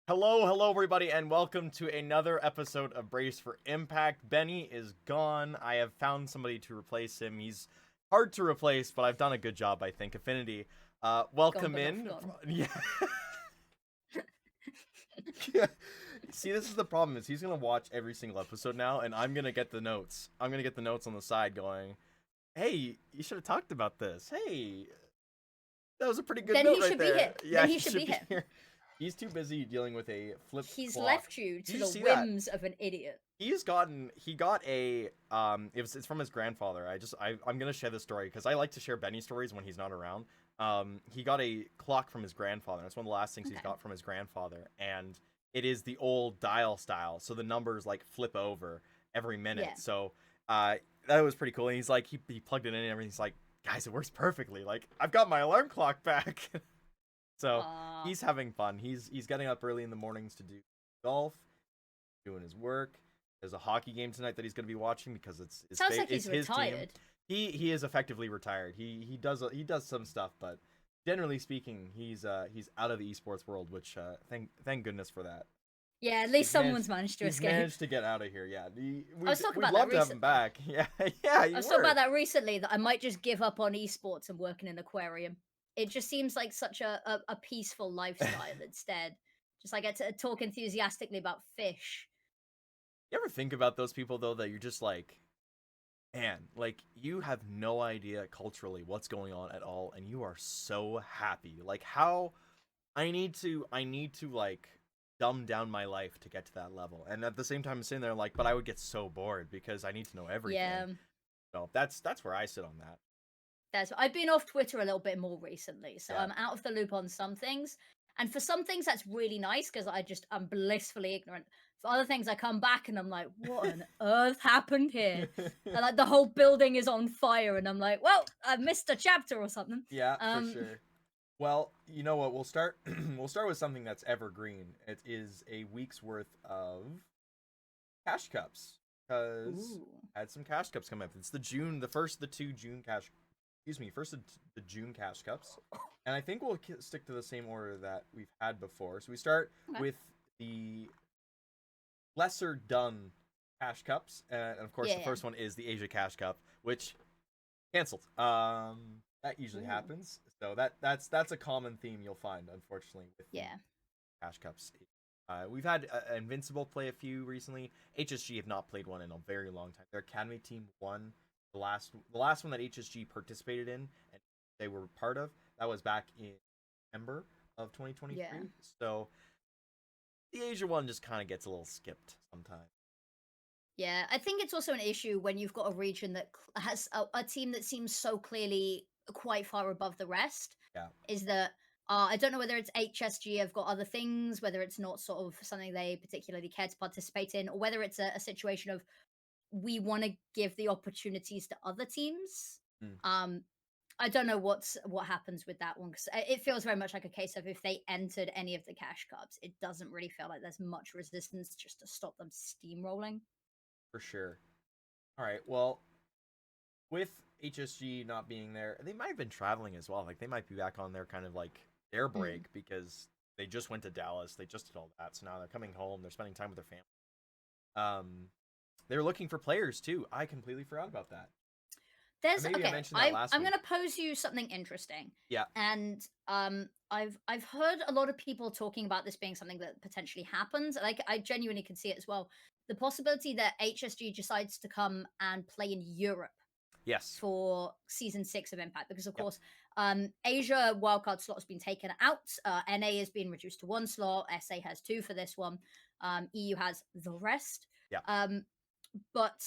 Hello, everybody, and welcome to another episode of Brace for Impact. Benny is gone. I have found somebody to replace him. He's hard to replace, but I've done a good job, I think. Affinity, Gone welcome but not in. forgotten. Yeah. Yeah. See, this is the problem: is he's gonna watch every single episode now, and I'm gonna get the notes. I'm gonna get the notes on the side, going, "Hey, you should have talked about this. Hey, that was a pretty good Then note he right should be there." here. Yeah, Then he he should should be be here. here. He's too busy dealing with a flipped He's clock. left you Did to you the see that? whims of an idiot. He got a it's from his grandfather. I'm gonna share this story because I like to share Benny stories when he's not around. He got a clock from his grandfather. That's one of the last things he's Okay. got from his grandfather, and it is the old dial style, so the numbers like flip over every minute. Yeah. So that was pretty cool. And he's like he plugged it in and everything. He's like, guys, it works perfectly. Like I've got my alarm clock back. So Aw. he's having fun. He's getting up early in the mornings to do golf, doing his work. There's a hockey game tonight that he's going to be watching because Sounds like it's he's his team. retired. He is effectively retired. He does some stuff, but generally speaking, he's out of the esports world, which thank goodness for that. Yeah, at least someone's managed to He's escape. managed to get out of here. Yeah, I was talking we'd about love that to have him recently. back. Yeah, yeah, I was talking about that recently that I might just give up on esports and work in an aquarium. It just seems like such a peaceful lifestyle instead. Just I get to talk enthusiastically about fish. You ever think about those people though that you're just like, man, like you have no idea culturally what's going on at all, and you are so happy. Like how I need to like dumb down my life to get to that level. And at the same time I'm sitting there like, but I would get so bored because I need to know Yeah. everything. So that's where I sit on that. I've been off Twitter a little bit more recently, so Yeah. I'm out of the loop on some things. And for some things, that's really nice because I'm blissfully ignorant. For other things, I come back and I'm like, what on earth happened here? And like the whole building is on fire, and I'm like, well, I missed a chapter or something. Yeah, for Um, sure. Well, you know what? We'll start we'll start with something that's evergreen. It is a week's worth of cash cups because ooh, I had some cash cups come up. It's the first of the two June cash excuse me, first of the June cash cups. And I think we'll stick to the same order that we've had before. So we start okay. with the lesser done cash cups, and of course Yeah, the yeah. first one is the Asia Cash Cup, which canceled. That usually Ooh, happens. So that's a common theme you'll find, unfortunately, with the yeah. cash cups. We've had Invincible play a few recently. HSG have not played one in a very long time. Their academy team won the last one that HSG participated in and they were part of. That was back in September of Yeah. 2023. So the Asia one just kind of gets a little skipped sometimes. Yeah, I think it's also an issue when you've got a region that has a team that seems so clearly quite far above the rest. Yeah, Is that I don't know whether it's HSG have got other things, whether it's not sort of something they particularly care to participate in, or whether it's a situation of we want to give the opportunities to other teams. mm, Um, I don't know what happens with that one because it feels very much like a case of if they entered any of the cash cups, it doesn't really feel like there's much resistance just to stop them steamrolling. for sure. All right. Well, with HSG not being there, they might have been traveling as well. Like they might be back on their kind of like their Mm. break because they just went to Dallas. They just did all that. So now they're coming home. They're spending time with their family. They're looking for players too. I completely forgot about that. Or There's maybe I okay. mentioned that I last I'm week. gonna pose you something interesting, Yeah. and I've heard a lot of people talking about this being something that potentially happens. Like I genuinely can see it as well. The possibility that HSG decides to come and play in Europe Yes. for season 6 of Impact, because of Yep. course, Asia wildcard slot has been taken out. NA has been reduced to one slot. SA has two for this one. EU has the rest. Yeah. Um, but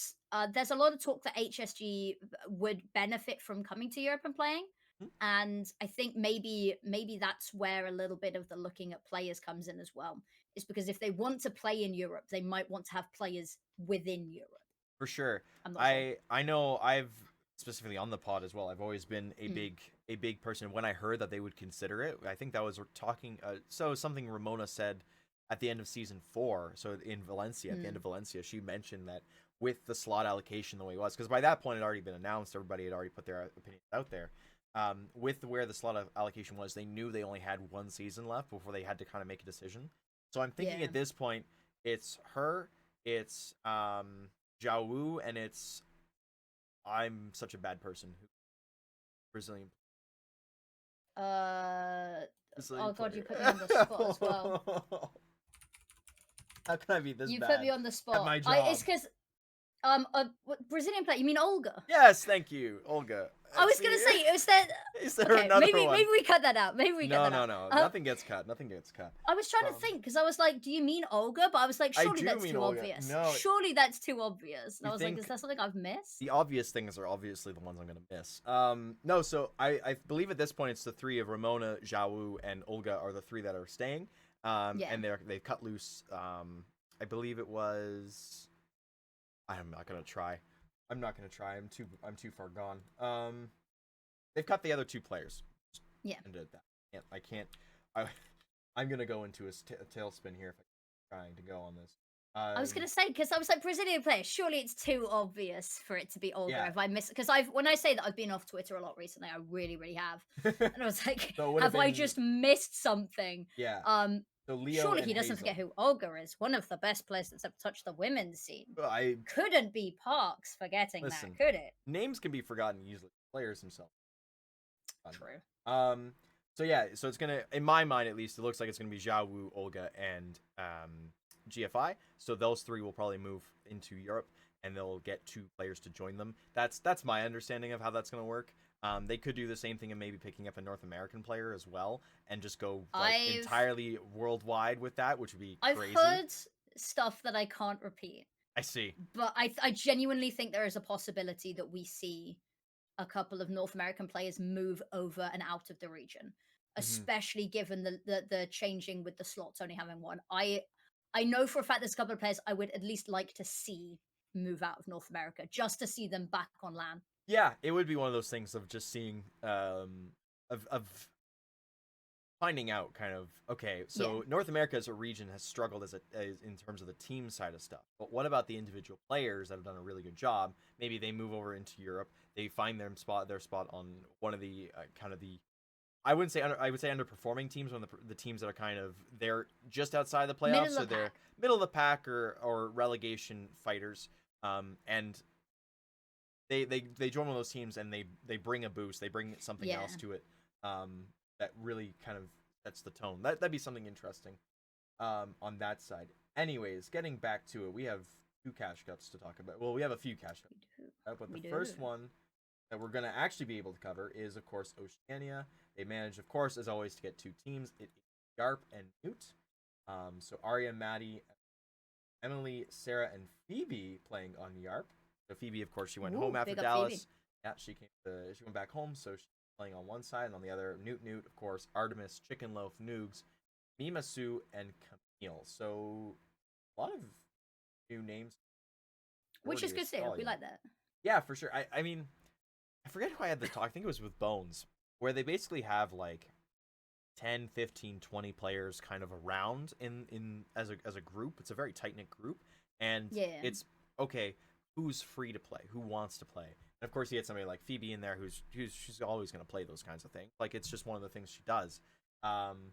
there's a lot of talk that HSG would benefit from coming to Europe and playing. Hmm, And I think maybe that's where a little bit of the looking at players comes in as well. Is because if they want to play in Europe, they might want to have players within Europe. for sure. I'm not sure. I know I've specifically on the pod as well. I've always been Mm, a big person. When I heard that they would consider it, I think that was talking. So something Ramona said at the end of season 4. So in Valencia, at the end mm, of Valencia, she mentioned that with the slot allocation the way it was, because by that point it had already been announced. Everybody had already put their opinions out there. With where the slot allocation was, they knew they only had one season left before they had to kind of make a decision. So I'm thinking Yeah. at this point, it's her, it's Zhao Wu, and it's I'm such a bad person. Brazilian Uh, Brazilian oh God, you player. put me on the spot as well. How can I be this You put me bad on the at spot. my It's job? because Brazilian player. You mean Olga? Yes, thank you, Olga. I was gonna See, say it was that. is there Okay, another maybe one? we cut that out. Maybe we cut No, that no, out. no. Nothing gets cut. Nothing gets cut. I was trying to Um, think because I was like, "Do you mean Olga?" But I was like, I "Surely do that's mean too Olga. obvious. No, Surely that's too obvious." And you I was like, "Is think that something I've missed?" the obvious things are obviously the ones I'm gonna miss. No. So I believe at this point it's the three of Ramona, Zhao, and Olga are the three that are staying. Yeah. And they cut loose. I believe it was. I'm not gonna try. I'm not gonna try. I'm too far gone. They've cut the other two players. Yeah. And did that. I can't. I I'm gonna go into a tailspin here if I'm trying to go on this. I was gonna say because I was like Brazilian player. Surely it's too obvious for it to be Olga. Yeah. If I miss, because when I say that I've been off Twitter a lot recently, I really, really have. And I was like, So it would have have I been just missed something? yeah. Um, So Leo Surely and he doesn't forget Hazel. who Olga is. One of the best players that's ever touched the women's scene. I Couldn't be Parks forgetting that, listen. could it? Names can be forgotten easily. Players themselves. True. Um. So yeah. So it's gonna, in my mind at least, it looks like it's gonna be Zhao Wu, Olga, and GFI. So those three will probably move into Europe, and they'll get two players to join them. That's my understanding of how that's gonna work. They could do the same thing and maybe picking up a North American player as well, and just go like I've entirely worldwide with that, which would be I've crazy. heard stuff that I can't repeat, I see. but I genuinely think there is a possibility that we see a couple of North American players move over and out of the region, Hmm. especially given the changing with the slots only having one. I know for a fact there's a couple of players I would at least like to see move out of North America just to see them back on land. Yeah, it would be one of those things of just seeing of finding out kind of okay, Yeah. so North America as a region has struggled as in terms of the team side of stuff, but what about the individual players that have done a really good job? Maybe they move over into Europe, they find their spot on one of the kind of the I would say underperforming teams, one of the teams that are kind of they're just outside the playoffs, Middle so of the they're pack. middle of the pack or relegation fighters. And they join one of those teams and they bring a boost, they bring something Yeah. else to it, that really kind of sets the tone. That'd be something interesting, on that side. Anyways, getting back to it, we have two cash cups to talk about. Well, we have a few cash cups, We do. but the We first do. one that we're gonna actually be able to cover is, of course, Oceania. They managed, of course, as always, to get two teams. It is Yarp and Newt. So Arya, Maddie, Emily, Sarah, and Phoebe playing on Yarp. So Phoebe, of course, she went home Ooh, after big up Phoebe. Dallas. Yeah, she went back home, so she's playing on one side, and on the other, Newt, of course, Artemis, Chicken Loaf, Noogs, Mima Sue, and Camille. So a lot of new names. Which is Already good too. We Australia. like that. Yeah, for sure. I mean, I forget who I had the talk. I think it was with Bones, where they basically have like 10, 15, 20 players kind of around in as a group. It's a very tight knit group, and Yeah. it's okay. Who's free to play? Who wants to play? And of course, you had somebody like Phoebe in there, who's she's always going to play those kinds of things. Like it's just one of the things she does. Um,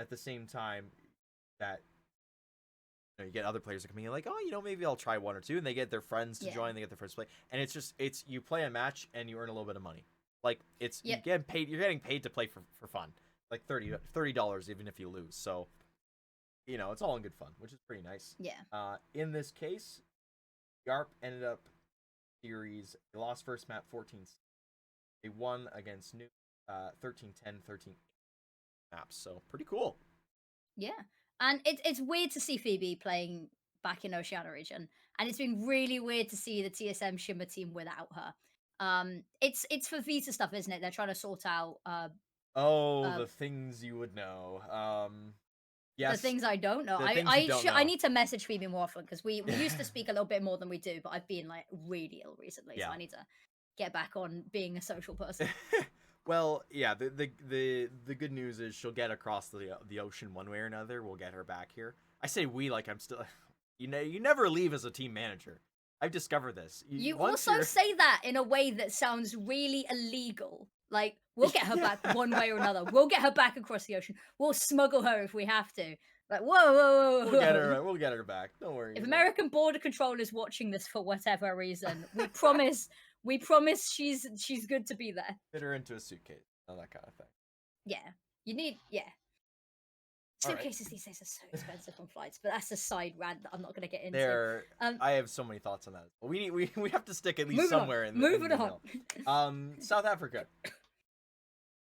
at the same time, that you get other players that come in like, oh, maybe I'll try one or two, and they get their friends to Yeah. join. They get their friends to play, and it's you play a match and you earn a little bit of money. Like it's you Yep. get paid. You're getting paid to play for fun, like $30 even if you lose. So it's all in good fun, which is pretty nice. Yeah. In this case, Yarp ended up series. They lost first map 14. They won against New 13-10, 13 maps. So pretty cool. Yeah. And it's weird to see Phoebe playing back in Oceania region. And it's been really weird to see the TSM Shimmer team without her. It's for visa stuff, isn't it? They're trying to sort out Oh, uh the things you would know. the Yes, things I don't know. the things you don't I know. need to message Phoebe more often because we used to speak a little bit more than we do, but I've been like really ill recently, so Yeah. I need to get back on being a social person. Well, yeah. The good news is she'll get across the ocean one way or another. We'll get her back here. I say we like I'm still. You never leave as a team manager. I've discovered this. You Once also you're say that in a way that sounds really illegal. Like, we'll get her back yeah. one way or another. We'll get her back across the ocean. We'll smuggle her if we have to. Like, whoa, whoa, We'll whoa, get whoa. her. We'll get her back. Don't worry. If Don't worry. American Border Control is watching this for whatever reason, we promise she's good to be there. Fit her into a suitcase. All that kind of thing. Yeah. You need, yeah. All right. Suitcases these days are so expensive on flights, but that's a side rant that I'm not going to get into. There, I have so many thoughts on that. But we have to stick at least Moving on. somewhere in the Moving middle. on. South Africa.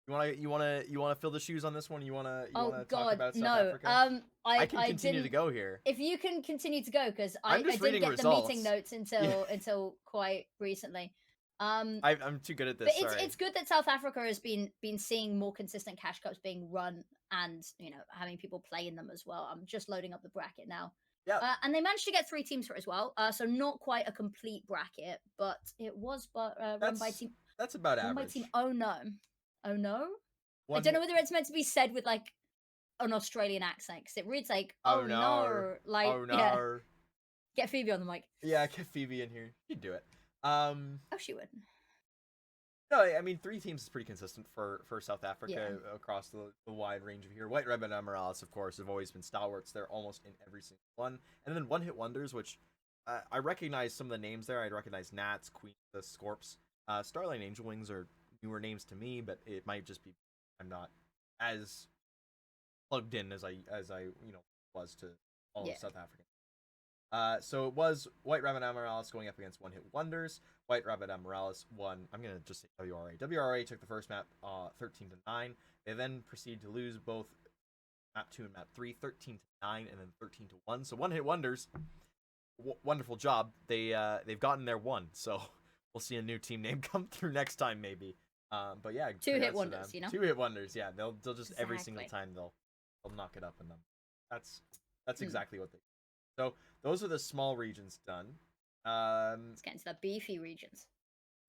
You wanna fill the shoes on this one? You wanna Oh talk God, about South no. Africa? I can I continue to didn't. go here. If you can continue to go, because I'm I just didn't reading get the meeting results. notes Yeah. until quite recently. I'm too good at But this. Sorry. it's good that South Africa has been seeing more consistent cash cups being run and having people play in them as well. I'm just loading up the bracket now. Yeah, And they managed to get 3 teams for it as well. So not quite a complete bracket, but it was that's that's about run by team. average. Oh no, oh no. I One don't know hit. whether it's meant to be said with like an Australian accent because it reads like Oh oh no. no, like Oh yeah. no. Get Phoebe on the mic. Yeah, get Phoebe in here. She'd do it. Oh, she would. No, I mean 3 teams is pretty consistent for South Africa Yeah. across the wide range of here. White Rabbit and Amaralis, of course, have always been stalwarts. They're almost in every single one. And then one hit wonders, which I recognize some of the names there. I recognize Nats, Queen, the Scorps, Starlight Angel Wings are newer names to me, but it might just be I'm not as plugged in as I was to all Yeah. of South Africa. So it was White Rabbit Amaralis going up against One Hit Wonders. White Rabbit Amaralis won. I'm gonna just say WRA. WRA took the first map, 13-9. They then proceeded to lose both map 2 and map 3, 13-9, and then 13-1. So One Hit Wonders, wonderful job. They've gotten their one. So we'll see a new team name come through next time maybe. But yeah, 2-hit wonders, 2-hit wonders. Yeah, they'll just every single Exactly. time they'll knock it up in them. That's Mm. exactly what they. So those are the small regions done. Let's get into the beefy regions.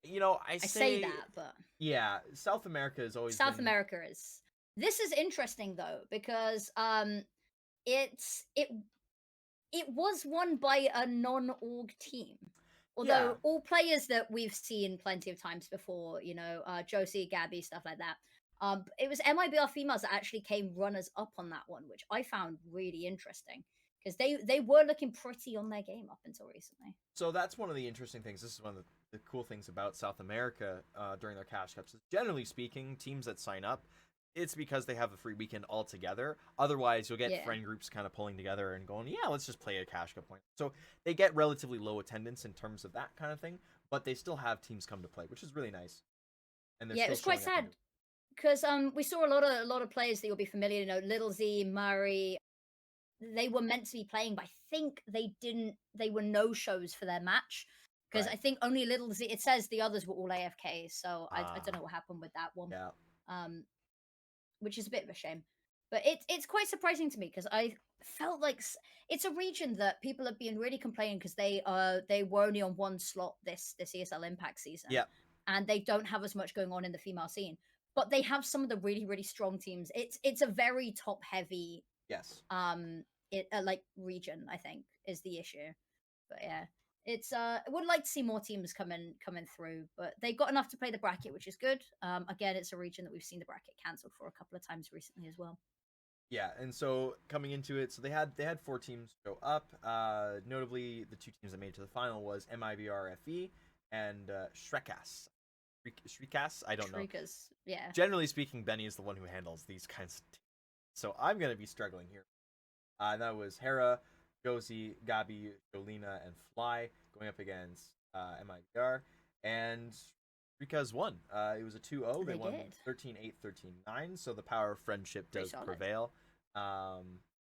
I say that, but yeah, South America has always South been, America is. This is interesting though because it's it was won by a non-org team. yeah, Although all players that we've seen plenty of times before, Josie, Gabby, stuff like that. It was MIBR females that actually came runners up on that one, which I found really interesting because they were looking pretty on their game up until recently. so that's one of the interesting things. This is one of the cool things about South America during their cash cups. Is generally speaking, teams that sign up, it's because they have a free weekend altogether. Otherwise, you'll get Yeah. friend groups kind of pulling together and going, yeah, let's just play a cash cup point. So they get relatively low attendance in terms of that kind of thing, but they still have teams come to play, which is really nice. And they're Yeah, it still was quite showing up and sad because we saw a lot of players that you'll be familiar, Little Z, Murray. They were meant to be playing, but I think they didn't. They were no shows for their match because Right. I think only Little Z. It says the others were all AFK, so I don't know what happened with that one. Yeah. Um, which is a bit of a shame. But it's quite surprising to me because I felt like it's a region that people have been really complaining because they were only on one slot this ESL Impact season, Yeah. and they don't have as much going on in the female scene. But they have some of the really really strong teams. It's a very top heavy Yes. like region. I think is the issue. But yeah, it's I would like to see more teams coming through, but they got enough to play the bracket, which is good. Again, it's a region that we've seen the bracket cancelled for a couple of times recently as well. Yeah, and so coming into it, so they had 4 teams go up. Notably, the 2 teams that made it to the final was MIBRFE and Shrekas. Shrekas? I don't know. Shriekers, yeah. Generally speaking, Benny is the one who handles these kinds of teams. So I'm going to be struggling here. That was Hera, Josie, Gabi, Jolina, and Fly going up against MIBR. And Rika's won. It was a 2-0. They won did. 13-8, 13-9. So the power of friendship Pretty does solid. prevail,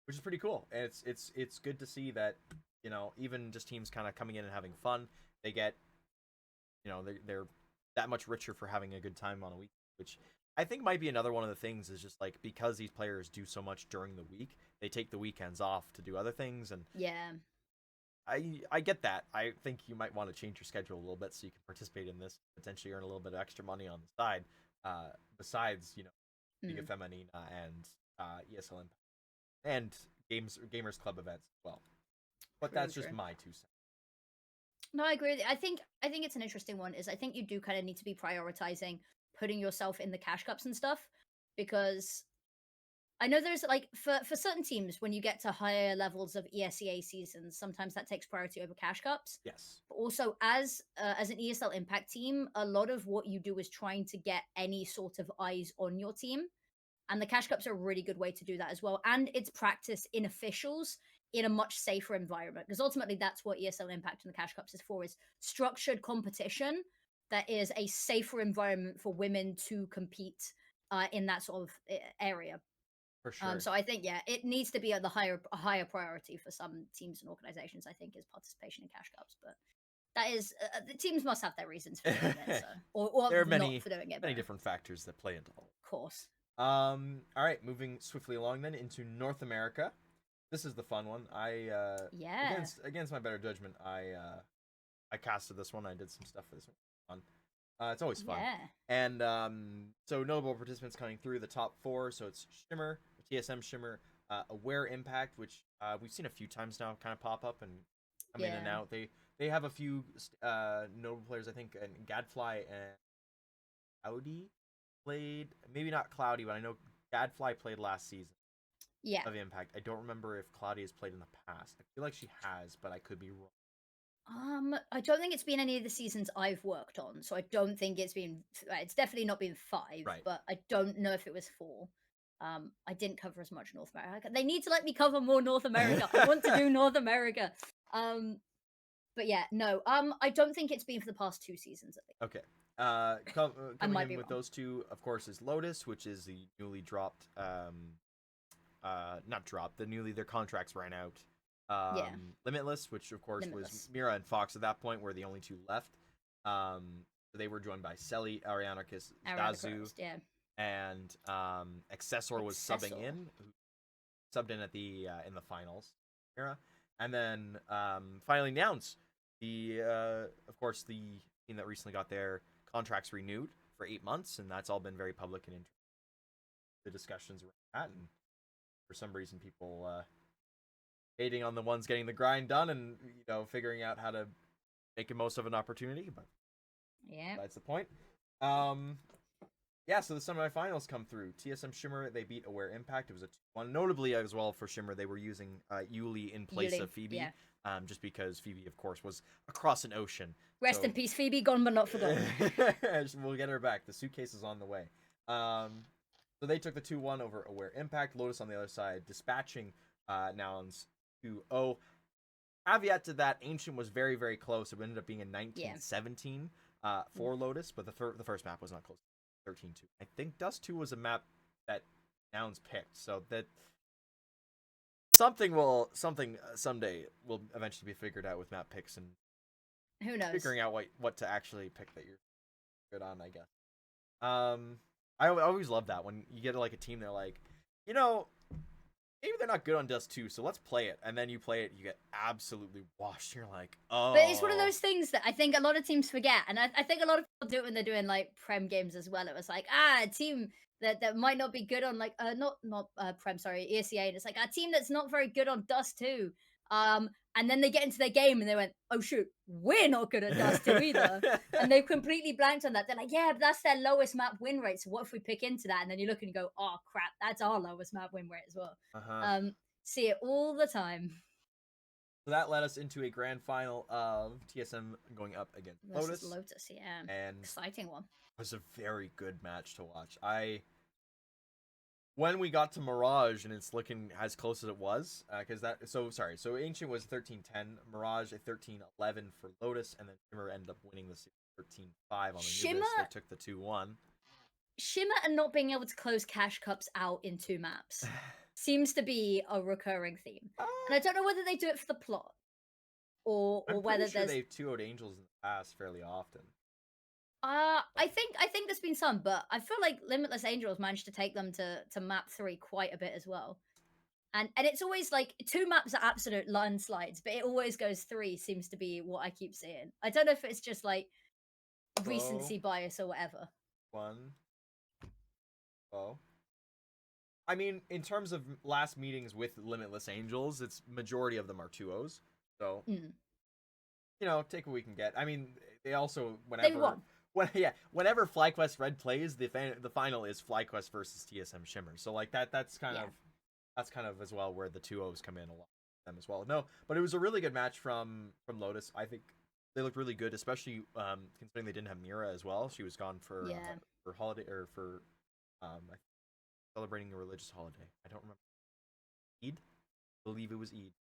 which is pretty cool. And it's good to see that even just teams kind of coming in and having fun. They get they're that much richer for having a good time on a week, which I think might be another one of the things is just like because these players do so much during the week, they take the weekends off to do other things, and Yeah. I get that. I think you might want to change your schedule a little bit so you can participate in this, potentially earn a little bit of extra money on the side, besides Liga Femenina and ESL Impact and Gamers Club events as well. But True, that's just true. my 2 cents. No, I agree. With you. I think it's an interesting one. Is I think you do kind of need to be prioritizing putting yourself in the cash cups and stuff because I know there's like for certain teams when you get to higher levels of ESEA seasons, sometimes that takes priority over cash cups. Yes, But also as an ESL Impact team, a lot of what you do is trying to get any sort of eyes on your team. And the cash cups are a really good way to do that as well. And it's practice in officials in a much safer environment. Because ultimately that's what ESL Impact and the cash cups is for, is structured competition that is a safer environment for women to compete in that sort of area. for sure. So I think yeah, it needs to be at the higher priority for some teams and organizations. I think is participation in cash cups, but that is the teams must have their reasons for doing it, so or There are not many for doing it, but many of different factors that play into all. course, All right, moving swiftly along then into North America. This is the fun one. yeah, Against my better judgment, I casted this one. I did some stuff for this one. It's always fun. yeah, And so notable participants coming through the top four. So it's Shimmer, TSM Shimmer, Aware Impact, which we've seen a few times now, kind of pop up and come in and yeah, out. They have a few notable players, I think, and Gadfly and Cloudy played. Maybe not Cloudy, but I know Gadfly played last season yeah. of Impact. I don't remember if Cloudy has played in the past. I feel like she has, but I could be wrong. I don't think it's been any of the seasons I've worked on, so I don't think it's been. It's definitely not been 5, Right. but I don't know if it was 4. I didn't cover as much North America. They need to let me cover more North America. I want to do North America. Um, but yeah, no. I don't think it's been for the past 2 seasons at least. Okay. I Coming might in be with wrong. those two, of course, is Lotus, which is the newly dropped, not dropped, their contracts ran out. Yeah, Limitless, which of course was Limitless, Mira and Fox at that point, were the only two left. They were joined by Selly, Arianarchus, Ariana Zazu, Crust. Yeah, and Accessor was subbing Accessor. in, who subbed in at the in the finals era, and then finally announced of course the team that recently got their contracts renewed for 8 months, and that's all been very public and the discussions around that, and for some reason people hating on the ones getting the grind done and figuring out how to make the most of an opportunity, but Yeah, that's the point. Um, yeah, so the semifinals come through. TSM Shimmer, they beat Aware Impact. It was a 2-1. Notably as well for Shimmer, they were using Yuli in place Yuli. of Phoebe, Yeah. just because Phoebe, of course, was across an ocean. Rest in So peace, Phoebe. Gone but not forgotten. we'll get her back. The suitcase is on the way. So they took the 2-1 over Aware Impact. Lotus on the other side, dispatching Nouns 2-0. Caveat to that, Ancient was very, very close. It ended up being a Yeah. 19-17 Oof. for Lotus, but the first map was not close. 13-2. I think Dust 2 was a map that Nouns picked, so that something someday will eventually be figured out with map picks and Who knows? figuring out what to actually pick that you're good on, I guess. I always love that when you get like a team, they're like, you know, maybe they're not good on Dust 2, so let's play it. And then you play it, you get absolutely washed. You're like, But it's one of oh. those things that I think a lot of teams forget, and I think a lot of people do it when they're doing like prem games as well. It was like a team that might not be good on like not prem, sorry, ESEA, and it's like a team that's not very good on Dust 2. And then they get into their game and they went, oh shoot, we're not good at Dust 2 either, and they've completely blanked on that. They're like, yeah, but that's their lowest map win rate. So what if we pick into that? And then you look and you go, oh crap, that's our lowest map win rate as well. Uh-huh. Um, See it all the time. So that led us into a grand final of TSM going up against Versus Lotus, Lotus, yeah. and Exciting one. it was a very good match to watch. When we got to Mirage and it's looking as close as it was, so Ancient was 13-10, Mirage a 13-11 for Lotus, and then Shimmer ended up winning the 13-5 on the Anubis. They Shimmer took the 2-1. Shimmer and not being able to close cash cups out in 2 maps seems to be a recurring theme. uh, And I don't know whether they do it for the plot I'm or pretty whether sure there's they've 2-0'd Angels in the past fairly often. I think there's been some, but I feel like Limitless Angels managed to take them to map 3 quite a bit as well. And it's always like 2 maps are absolute landslides, but it always goes 3 seems to be what I keep seeing. I don't know if it's just like Foe, recency bias or whatever. 1, foe. I mean, in terms of last meetings with Limitless Angels, it's majority of them are 2-0s. So Mm. take what we can get. I mean, they also They whenever won. whenever FlyQuest Red plays, the final is FlyQuest versus TSM Shimmer. So like that's kind Yeah. of as well where the 2-0s come in a lot them as well. No, but it was a really good match from Lotus. I think they looked really good, especially considering they didn't have Mira as well. She was gone Yeah. for holiday or for celebrating a religious holiday. I don't remember. Eid? I believe it was Eid.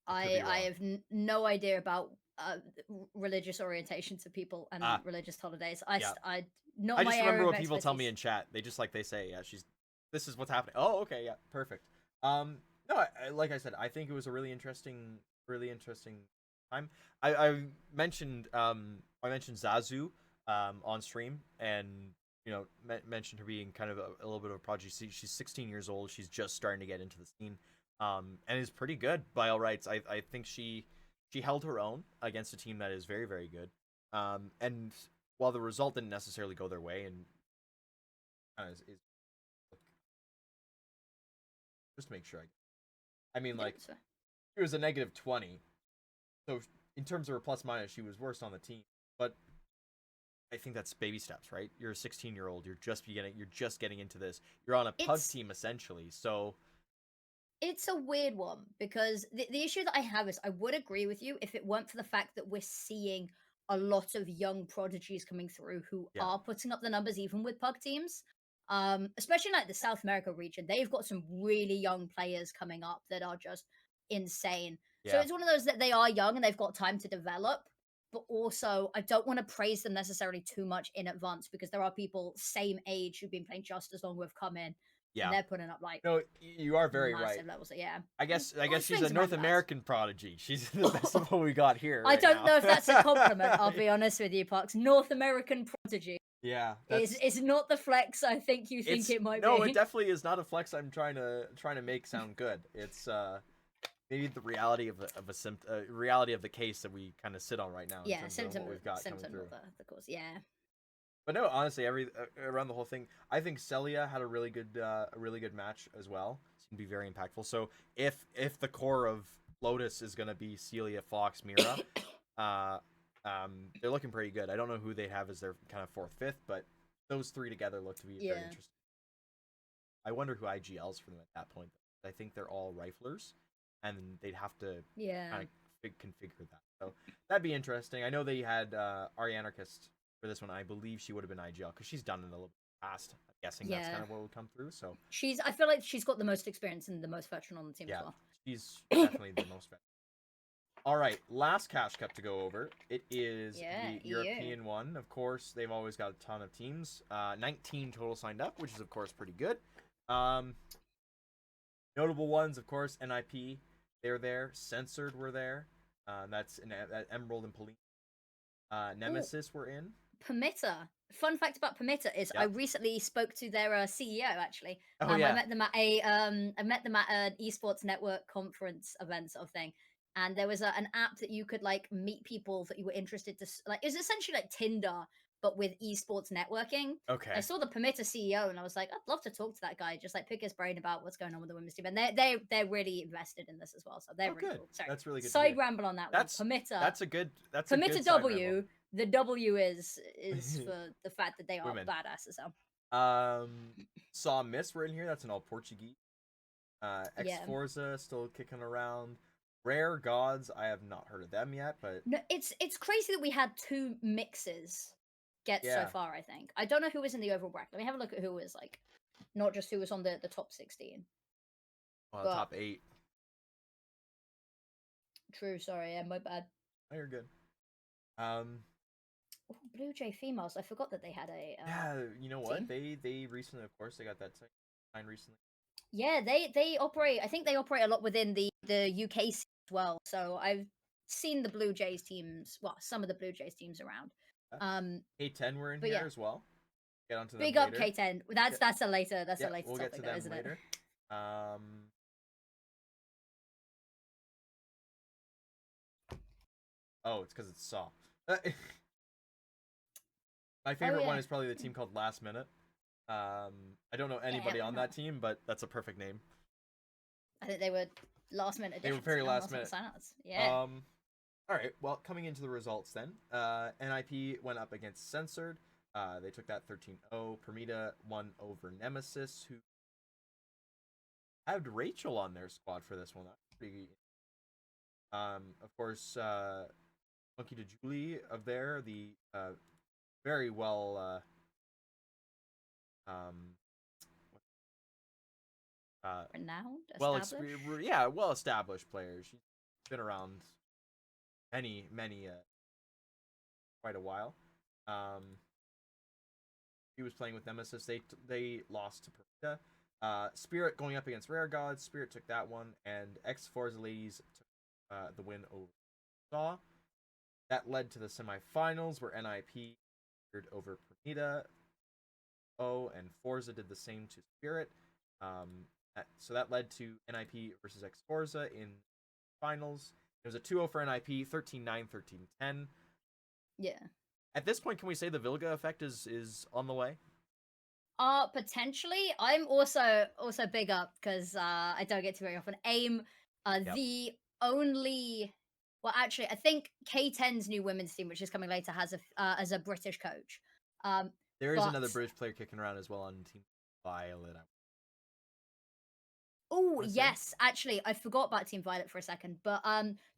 I could be I wrong. have no idea about religious orientations of people and Ah, religious holidays. yeah. I not I my just remember area of what people tell me expertise. in chat. They say, yeah, she's this is what's happening. Oh, okay, yeah, perfect. No, like I said, I think it was a really interesting time. I mentioned I mentioned Zazu on stream, and mentioned her being kind of a little bit of a prodigy. She's 16 years old. She's just starting to get into the scene, and is pretty good by all rights. I think she held her own against a team that is very very good. And while the result didn't necessarily go their way, and is just to make sure, I mean, Yeah, like so it was a -20, so in terms of her plus minus, she was worst on the team. But I think that's baby steps, right? You're a 16-year-old. You're just getting into this. You're on a pug it's team essentially. So it's a weird one because the issue that I have is I would agree with you if it weren't for the fact that we're seeing a lot of young prodigies coming through who yeah, are putting up the numbers even with pug teams. Especially in, like, the South America region, they've got some really young players coming up that are just insane. So yeah, it's one of those that they are young and they've got time to develop, but also I don't want to praise them necessarily too much in advance because there are people same age who've been playing just as long who have come in and yeah. they're putting up like No, you are very right. massive levels. So yeah, I guess she's a swings and North roundabouts. American prodigy. She's the best of what we got here I right don't now. know if that's a compliment. I'll be honest with you, Parks. North American prodigy Yeah, is not the flex I think you think it's it might no, it be. definitely is not a flex. I'm trying to make sound good. It's maybe the reality of reality of the case that we kind of sit on right now in Yeah, terms of what we've got coming symptom through. of the cause. Yeah, But no, honestly, around the whole thing, I think Celia had a really good match as well. Seemed to be very impactful. So if the core of Lotus is gonna be Celia, Fox, Mira, uh, they're looking pretty good. I don't know who they have as their kind of fourth, fifth, but those three together look to be very yeah, interesting. I wonder who IGLs for them at that point. I think they're all riflers, and they'd have to yeah, kind of configure that. So that'd be interesting. I know they had Arianarchist for this one. I believe she would have been IGL because she's done it a little bit past. I'm guessing that's yeah. kind of what would come through. So She's. I feel like she's got the most experience and the most veteran on the team as yeah, well. she's definitely the most. All right, last cash cup to go over. It is Yeah, the EU. European one. Of course, they've always got a ton of teams. 19 total signed up, which is of course pretty good. Um, Notable ones, of course, NIP. They're there. Censored were there. That Emerald and Pauline. Oh, Nemesis were in. Permitter. Fun fact about Permitter is I Yep. recently spoke to their CEO actually. Oh I yeah. met them at an esports network conference event sort of thing. And there was an app that you could like meet people that you were interested to like. It was essentially like Tinder, but with esports networking. I Okay. saw the Permitter CEO and I was like, I'd love to talk to that guy, just like pick his brain about what's going on with the women's team. And they're really invested in this as well, so they're Oh really good. cool. Sorry, That's really good to side hear. ramble on that one. That's Permitter, that's a good side ramble. W, the W is for the fact that they are Women. badass as hell. Um, Saw Miss were in here. That's an all Portuguese. X Yeah. Forza still kicking around. Rare Gods, I have not heard of them yet, but No, it's crazy that we had two mixes get so yeah, far, I think. I don't know who was in the overall bracket. Let me have a look at who was like not just who was on the top 16. well, But top 8. true, sorry, yeah, my bad. Oh, you're good. Um, Ooh, Blue Jay females. I forgot that they had a yeah, you know what? team. They recently, of course, they got that signed recently. Yeah, they operate. I think they operate a lot within the UK scene as well. So I've seen the Blue Jays teams. Well, some of the Blue Jays teams around. Yeah. Um, A10 were in but here yeah, as well. Get onto them big up later. K10. Yeah, That's a yeah, later we'll get to topic, though, them isn't it? later. Um, oh, it's because it's Saw. My Oh favorite one yeah, is probably the team called Last Minute. I don't know yeah. anybody on No, that team, but that's a perfect name. I think they were last minute They were additions, very last last minute minute. signups. Yeah, All right. Well, coming into the results then, NIP went up against Censored. They took that 13-0. Permita won over Nemesis, who had Rachel on their squad for this one. That's pretty. Of course, Monkey to Julie of there, the very well um uh Renowned, well established. well established player. She's been around many quite a while. Um, he was playing with Nemesis. They lost to Perita. Spirit going up against Rare Gods. Spirit took that one, and X Forza Ladies took the win over Saw. That led to the semifinals where NIP over Permita. And Forza did the same to Spirit. So that led to NIP versus X Forza in finals. It was a 2-0 for NIP, 13-9, 13-10. Yeah. At this point, can we say the Vilga effect is on the way? Potentially. I'm also big up because I don't get to very often. AIM, Yep. the only, well, actually, I think K10's new women's team, which is coming later, has a as a British coach. There is But another British player kicking around as well on Team Violet. I oh want to say, yes, actually, I forgot about Team Violet for a second. But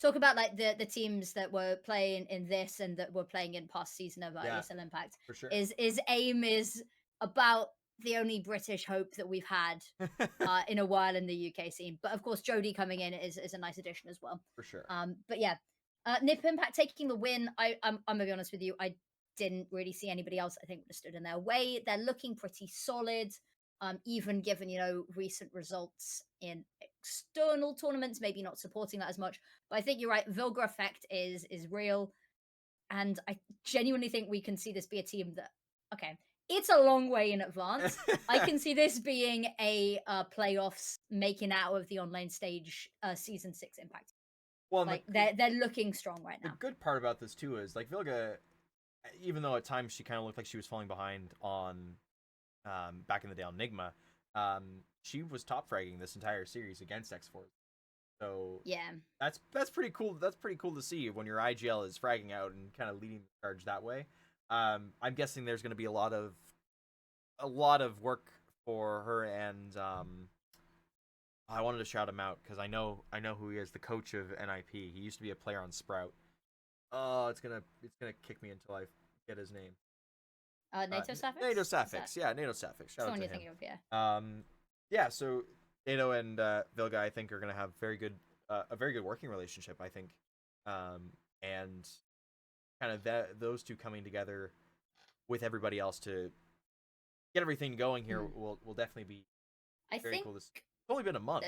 talk about like the teams that were playing in this and that were playing in past season of yeah, ESL Impact. for sure. Is AIM is about the only British hope that we've had in a while in the UK scene. But of course, Jodie coming in is a nice addition as well. For sure. But yeah, Nip Impact taking the win. I'm gonna be honest with you. I didn't really see anybody else. I think would have stood in their way. They're looking pretty solid. Even given recent results in external tournaments, maybe not supporting that as much. But I think you're right. Vilga effect is real, and I genuinely think we can see this be a team that okay, it's a long way in advance. I can see this being a playoffs making out of the online stage season 6 Impact. Well, and Like they're looking strong right the now. good part about this too is like Vilga, even though at times she kind of looked like she was falling behind on back in the day on Nigma, she was top fragging this entire series against X4. So Yeah. that's pretty cool. That's pretty cool to see when your IGL is fragging out and kind of leading the charge that way. I'm guessing there's going to be a lot of work for her, and I wanted to shout him out because I know who he is, the coach of NIP. He used to be a player on Sprout. Oh, it's gonna kick me until I get his name. NATO Suffix? NATO Is that Sapphics. Yeah, NATO Sapphics. Shout the out one to you're him. thinking of? Yeah. Yeah. So NATO and Vilga, I think, are gonna have a very good working relationship. I think, and kind of those two coming together with everybody else to get everything going here Hmm. will definitely be I very think cool. It's only been a month.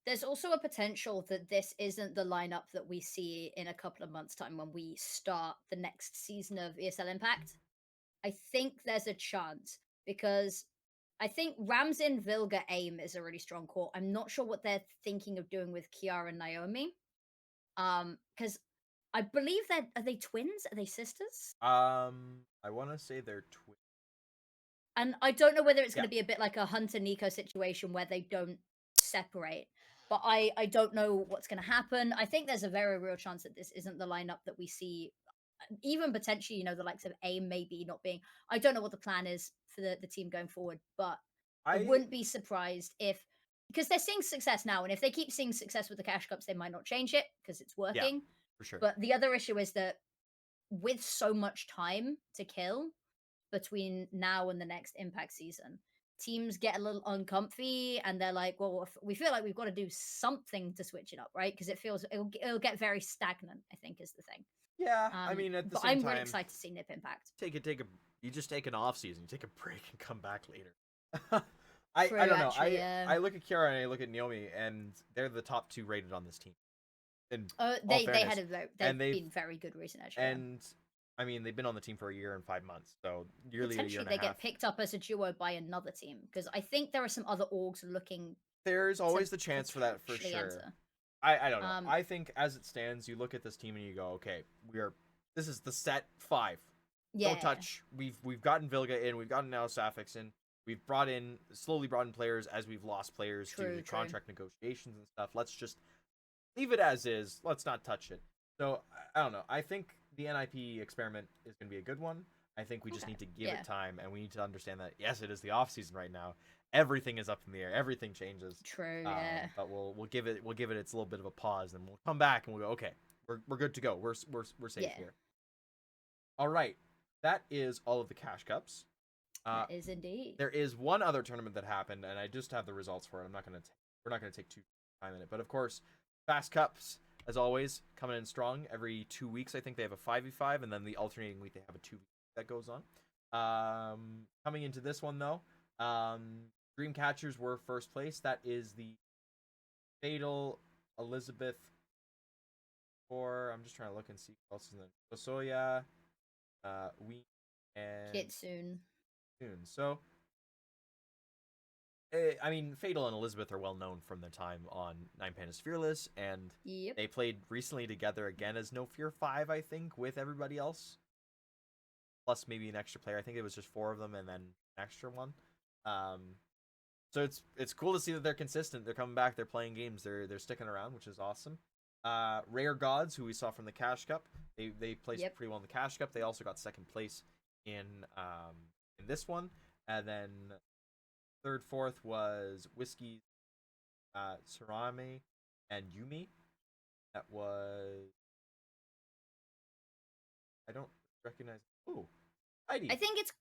there's also a potential that this isn't the lineup that we see in a couple of months' time when we start the next season of ESL Impact. I think there's a chance because I think Ramzin, Vilga, AIM is a really strong core. I'm not sure what they're thinking of doing with Kiara and Naomi. Because I believe that are they twins? Are they sisters? I want to say they're twins. And I don't know whether it's going Yeah, to be a bit like a Hunter Nico situation where they don't separate. But I don't know what's going to happen. I think there's a very real chance that this isn't the lineup that we see. Even potentially, the likes of AIM maybe not being. I don't know what the plan is for the team going forward, but I I wouldn't be surprised if because they're seeing success now, and if they keep seeing success with the cash cups, they might not change it because it's yeah, working. for sure. But the other issue is that with so much time to kill, between now and the next impact season, teams get a little uncomfy and they're like, well, if we feel like we've got to do something to switch it up, right? Because it'll get very stagnant, I think is the thing. Yeah, I mean at the But same I'm really time, excited to see Nip Impact. you just take an off season, you take a break and come back later. I True, don't know. actually, I look at Kiara and I look at Naomi, and they're the top two rated on this team. In all they had fairness, a very and they've been very good recent actually. Yeah. and I mean they've been on the team for a year and 5 months, so nearly a year Potentially and a they get half. picked up as a duo by another team because I think there are some other orgs looking There's to always the chance for that for potentially sure. enter. I don't know. Um, I think as it stands, you look at this team and you go, okay, this is the set 5. Don't yeah, touch. We've gotten Vilga in. We've gotten now Sapphics in. We've slowly brought in players as we've lost players due true, to true. contract negotiations and stuff. Let's just leave it as is. Let's not touch it. So I don't know. I think the NIP experiment is going to be a good one. I think we just Okay. need to give Yeah. it time, and we need to understand that yes, it is the off season right now. Everything is up in the air. Everything changes. True. Yeah. But we'll give it its little bit of a pause, and we'll come back and we'll go. Okay, we're good to go. We're safe Yeah. here. All right, that is all of the cash cups. Uh, That is indeed. there is one other tournament that happened, and I just have the results for it. We're not gonna take too time in it, but of course, fast cups as always coming in strong. Every 2 weeks, I think they have a 5v5, and then the alternating week they have a 2 that goes on. Coming into this one though, Dream Catchers were first place. That is the Fatal Elizabeth. Or I'm just trying to look and see what else is in the Osoya, we and Kitsune. Soon. So I mean, Fatal and Elizabeth are well known from their time on Nine Pandas Fearless, and Yep. they played recently together again as No Fear 5, I think, with everybody else. Plus maybe an extra player. I think it was just 4 of them and then an extra one. Um, so it's cool to see that they're consistent. They're coming back. They're playing games. They're sticking around, which is awesome. Rare Gods, who we saw from the Cash Cup, they placed Yep. pretty well in the Cash Cup. They also got second place in this one, and then third, fourth was Whiskey, Sarame, and Yumi. That was I don't recognize. Oh, I Heidi. think it's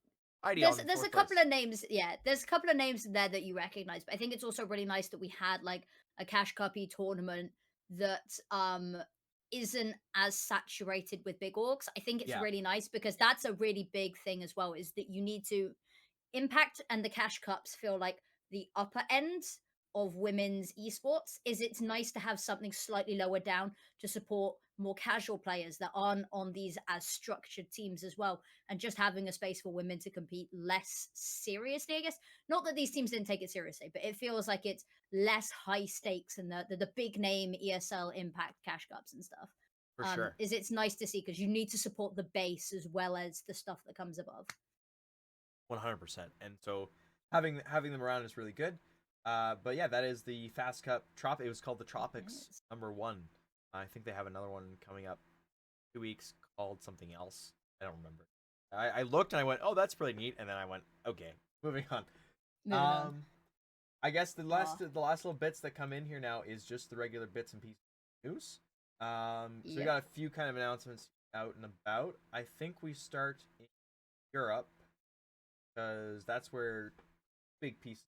Heidi there's on there's a fourth couple place. of names. Yeah, there's a couple of names there that you recognize, but I think it's also really nice that we had like a cash cuppy tournament that isn't as saturated with big orgs. I think it's Yeah, really nice because that's a really big thing as well, is that you need to Impact and the Cash Cups feel like the upper end of women's esports. Is it's nice to have something slightly lower down to support more casual players that aren't on these as structured teams as well, and just having a space for women to compete less seriously, I guess. Not that these teams didn't take it seriously, but it feels like it's less high stakes in the big name ESL Impact Cash Cups and stuff. for sure. Is it's nice to see because you need to support the base as well as the stuff that comes above. 100%. And so having them around is really good. But yeah, that is the Fast Cup Trop. It was called the Tropics Yes. #1. I think they have another one coming up 2 weeks called something else. I don't remember. I looked and I went, oh, that's pretty neat. And then I went, okay, moving on. Moving on. I guess Aw. the last little bits that come in here now is just the regular bits and pieces of news. So we Yep. got a few kind of announcements out and about. I think we start in Europe because that's where big pieces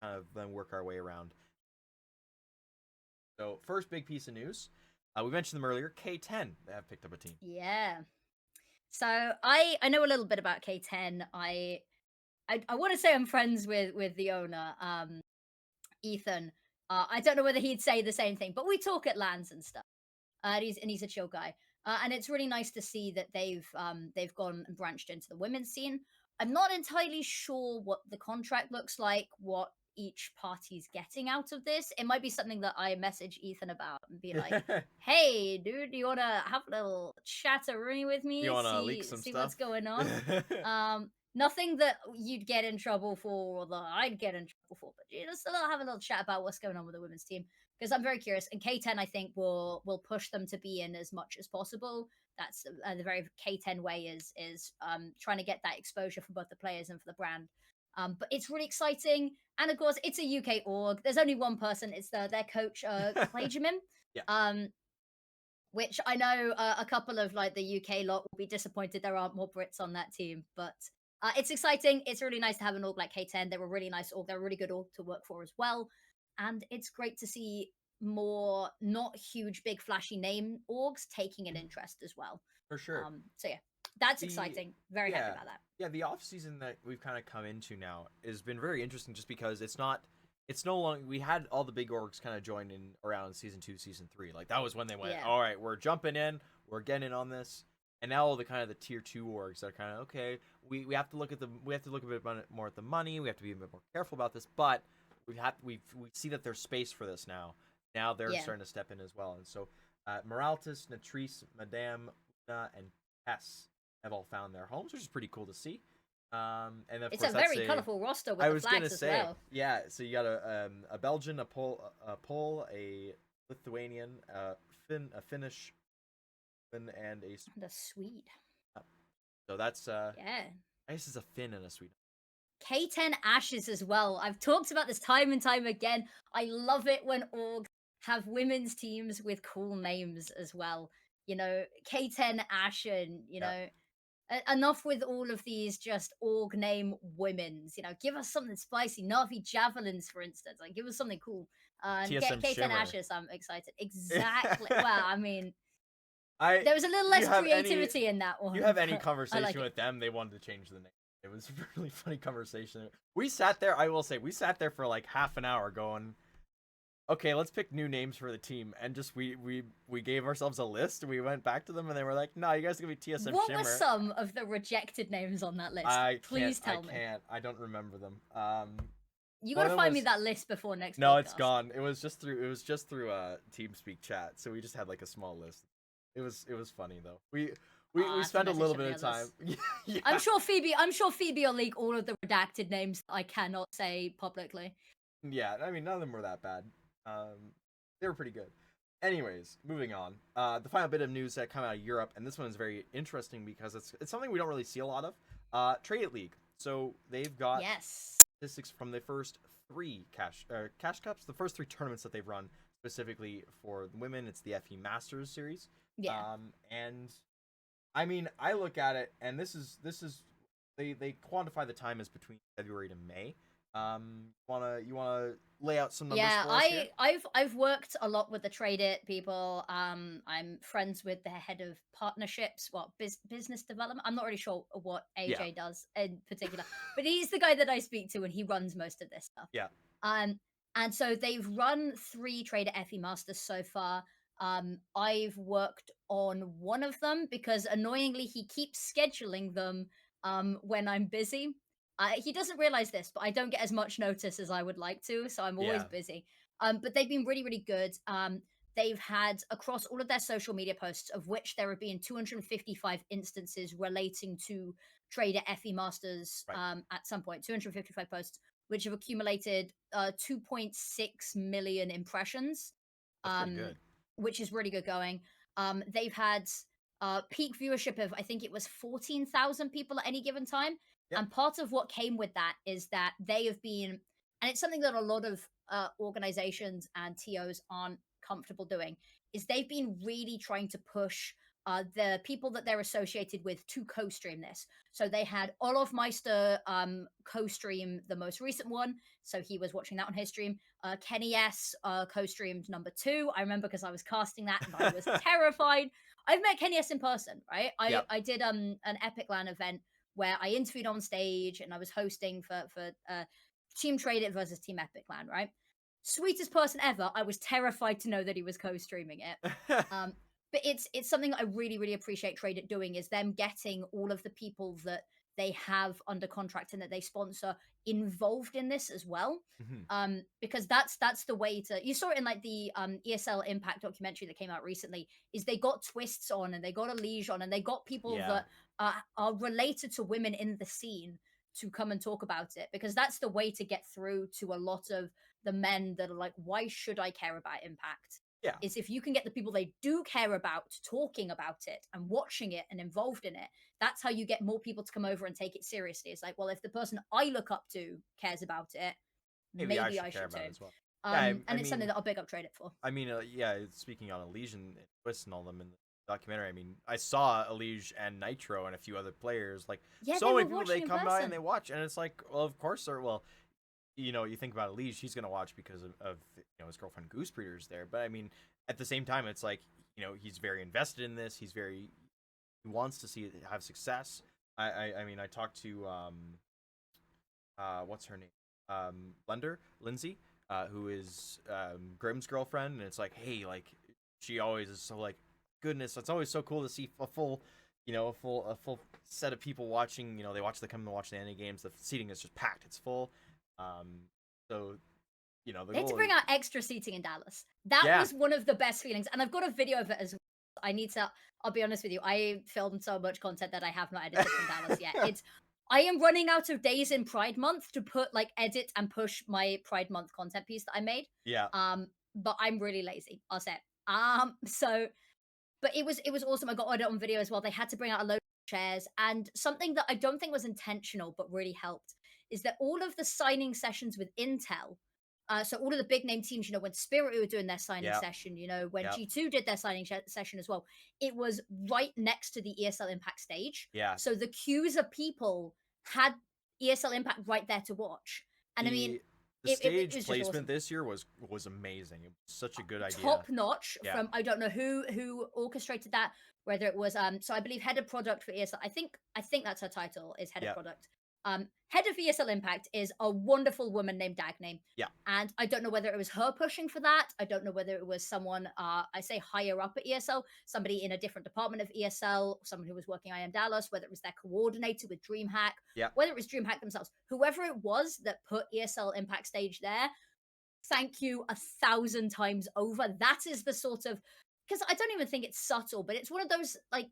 kind of then work our way around. So first big piece of news, we mentioned them earlier. K10 they have picked up a team. Yeah. So I know a little bit about K10. I want to say I'm friends with the owner, Ethan. I don't know whether he'd say the same thing, but we talk at lands and stuff. He's a chill guy, and it's really nice to see that they've gone and branched into the women's scene. I'm not entirely sure what the contract looks like, what each party's getting out of this. It might be something that I message Ethan about and be like, "Hey, dude, do you want to have a little chatteroonie with You me? want to leak some See stuff? what's going on." Nothing that you'd get in trouble for or that I'd get in trouble for, but just have a little chat about what's going on with the women's team because I'm very curious. And K10, I think, will push them to be in as much as possible. That's the very K10 way is trying to get that exposure for both the players and for the brand. But it's really exciting, and of course, it's a UK org. There's only one person. It's their coach, Clajamin. Yeah, Um, which I know a couple of like the UK lot will be disappointed there aren't more Brits on that team, but it's exciting. It's really nice to have an org like K10. They're a really nice org. They're a really good org to work for as well, and it's great to see more not huge, big, flashy name orgs taking an interest as well. for sure. So yeah, that's The exciting. Very happy yeah about that. yeah the off season that we've kind of come into now has been very interesting just because it's no longer we had all the big orgs kind of join in around season 2 season 3, like that was when they went, Yeah, all right, we're jumping in, we're getting in on this. And now all the kind of the tier 2 orgs are kind of okay, we have to look at we have to look a bit more at the money, we have to be a bit more careful about this, but we see that there's space for this now they're yeah. starting to step in as well. And so Moraltis, Natrice, Madame, Una, and Tess have all found their homes, which is pretty cool to see. And of It's course, a very colorful roster with I the was gonna flags as say, well. yeah. So you got a Belgian, a Lithuanian, a Finnish, and a The Swede. So that's Yeah. I guess it's a Finn and a Sweden. K10 Ashes as well. I've talked about this time and time again. I love it when orgs have women's teams with cool names as well. K10 Ashen, Yeah. enough with all of these just org name women's. Give us something spicy. Navi Javelins, for instance. Like, give us something cool. And TSM K10 Shimmer. Ashes, I'm excited. Exactly. Well, I mean, I there was a little you less have any creativity in that you one, have any but I like conversation it. with them, they wanted to change the name. It was a really funny conversation. We sat there, I will say, we sat there for like half an hour going, okay, let's pick new names for the team, and just we gave ourselves a list. We went back to them, and they were like, "No, you guys are gonna be TSM What were Shimmer." some of the rejected names on that list? Please I tell me. can't, I don't remember them. You One gotta of them find me was that list before next no, it's podcast. gone. It was just through TeamSpeak chat, so we just had like a small list. It was funny though. We I have to spent a message little some of bit the of time. others. I'm Yeah, sure Phoebe. I'm sure Phoebe will leak all of the redacted names that I cannot say publicly. yeah. I mean, none of them were that bad. They were pretty good. Anyways, moving on. The final bit of news that come out of Europe, and this one is very interesting because it's something we don't really see a lot of. Trade It League. So they've got Yes. statistics from the first three cash cups, the first three tournaments that they've run specifically for the women. It's the FE Masters series. Yeah. And I mean, I look at it, and this is they quantify the time as between February to May. You wanna lay out some numbers Yeah, for us here? I've worked a lot with the Trade It people. I'm friends with the head of partnerships, what business development. I'm not really sure what Yeah, AJ does in particular, but he's the guy that I speak to, and he runs most of this stuff. yeah, Um, and so they've run 3 Trader FE Masters so far. I've worked on one of them because annoyingly he keeps scheduling them when I'm busy. He doesn't realize this, but I don't get as much notice as I would like to, so I'm always yeah. busy. But they've been really, really good. They've had across all of their social media posts, of which there have been 255 instances relating to Trader FE Masters Right. at some point, 255 posts, which have accumulated 2.6 million impressions, That's pretty um, good. which is really good going. They've had peak viewership of, I think it was 14,000 people at any given time. Yep. And part of what came with that is that they have been, and it's something that a lot of organizations and TOs aren't comfortable doing, is they've been really trying to push the people that they're associated with to co-stream this. So they had Olaf Meister co-stream the most recent one. So he was watching that on his stream. Kenny S co-streamed number 2. I remember because I was casting that and I was terrified. I've met Kenny S in person, right? I, Yep. I did an Epic LAN event where I interviewed on stage and I was hosting for Team Trade It versus Team Epic LAN, right? Sweetest person ever. I was terrified to know that he was co-streaming it. Um, but it's something I really really appreciate Trade It doing, is them getting all of the people that they have under contract and that they sponsor involved in this as well. Mhm. Because that's the way to, you saw it in like the ESL Impact documentary that came out recently, is they got twists on and they got a liege on and they got people Yeah. that are related to women in the scene to come and talk about it, because that's the way to get through to a lot of the men that are like, why should I care about Impact? Yeah. Is if you can get the people they do care about talking about it and watching it and involved in it, that's how you get more people to come over and take it seriously. It's like, well, if the person I look up to cares about it, Maybe I maybe I should care should about it too. as well. Yeah. I And it's something mean, that I'll big up Trade It for. yeah. Speaking on Elysian and Twist and all them in the documentary, I mean, I saw Elige and Nitro and a few other players. Like Yeah, they so were many people, they watching in come by and person. they watch, and it's like, well, of course, sir. Well, you think about Elige, he's gonna watch because of his girlfriend Goose Breeder's there. But I mean, at the same time, it's like he's very invested in this. He wants to see it have success. I mean, I talked to what's her name? Lindsay, who is Grimm's girlfriend, and it's like, hey, like she always is so like, goodness, it's always so cool to see a full, a full set of people watching. They come to watch the NA games. The seating is just packed. It's full. Um, so the They had to goal is bring out extra seating in Dallas. That yeah, was one of the best feelings. And I've got a video of it as well. I need to, I'll be honest with you, I filmed so much content that I have not edited from Dallas yet. I am running out of days in Pride Month to put like edit and push my Pride Month content piece that I made. yeah, But I'm really lazy, I'll say. So but it was awesome. I got it on video as well. They had to bring out a load chairs. And something that I don't think was intentional but really helped is that all of the signing sessions with Intel, so all of the big name teams, when Spirit were doing their signing Yep. session, when Yep. G2 did their signing session as well, it was right next to the ESL Impact stage. Yeah. So the queues of people had ESL Impact right there to watch. And I mean, The it stage was just placement awesome. this year was amazing. It was such a good idea. Top notch Yeah. from I don't know who orchestrated that, whether it was so I believe head of product for ESL. I think that's her title is head of Yeah. product. Head of ESL Impact is a wonderful woman named Dagne. Yeah. And I don't know whether it was her pushing for that. I don't know whether it was someone I say higher up at ESL, somebody in a different department of ESL, someone who was working IM Dallas, whether it was their coordinator with DreamHack, Yeah. whether it was DreamHack themselves, whoever it was that put ESL Impact stage there, thank you 1,000 times over. That is the sort of, because I don't even think it's subtle, but it's one of those like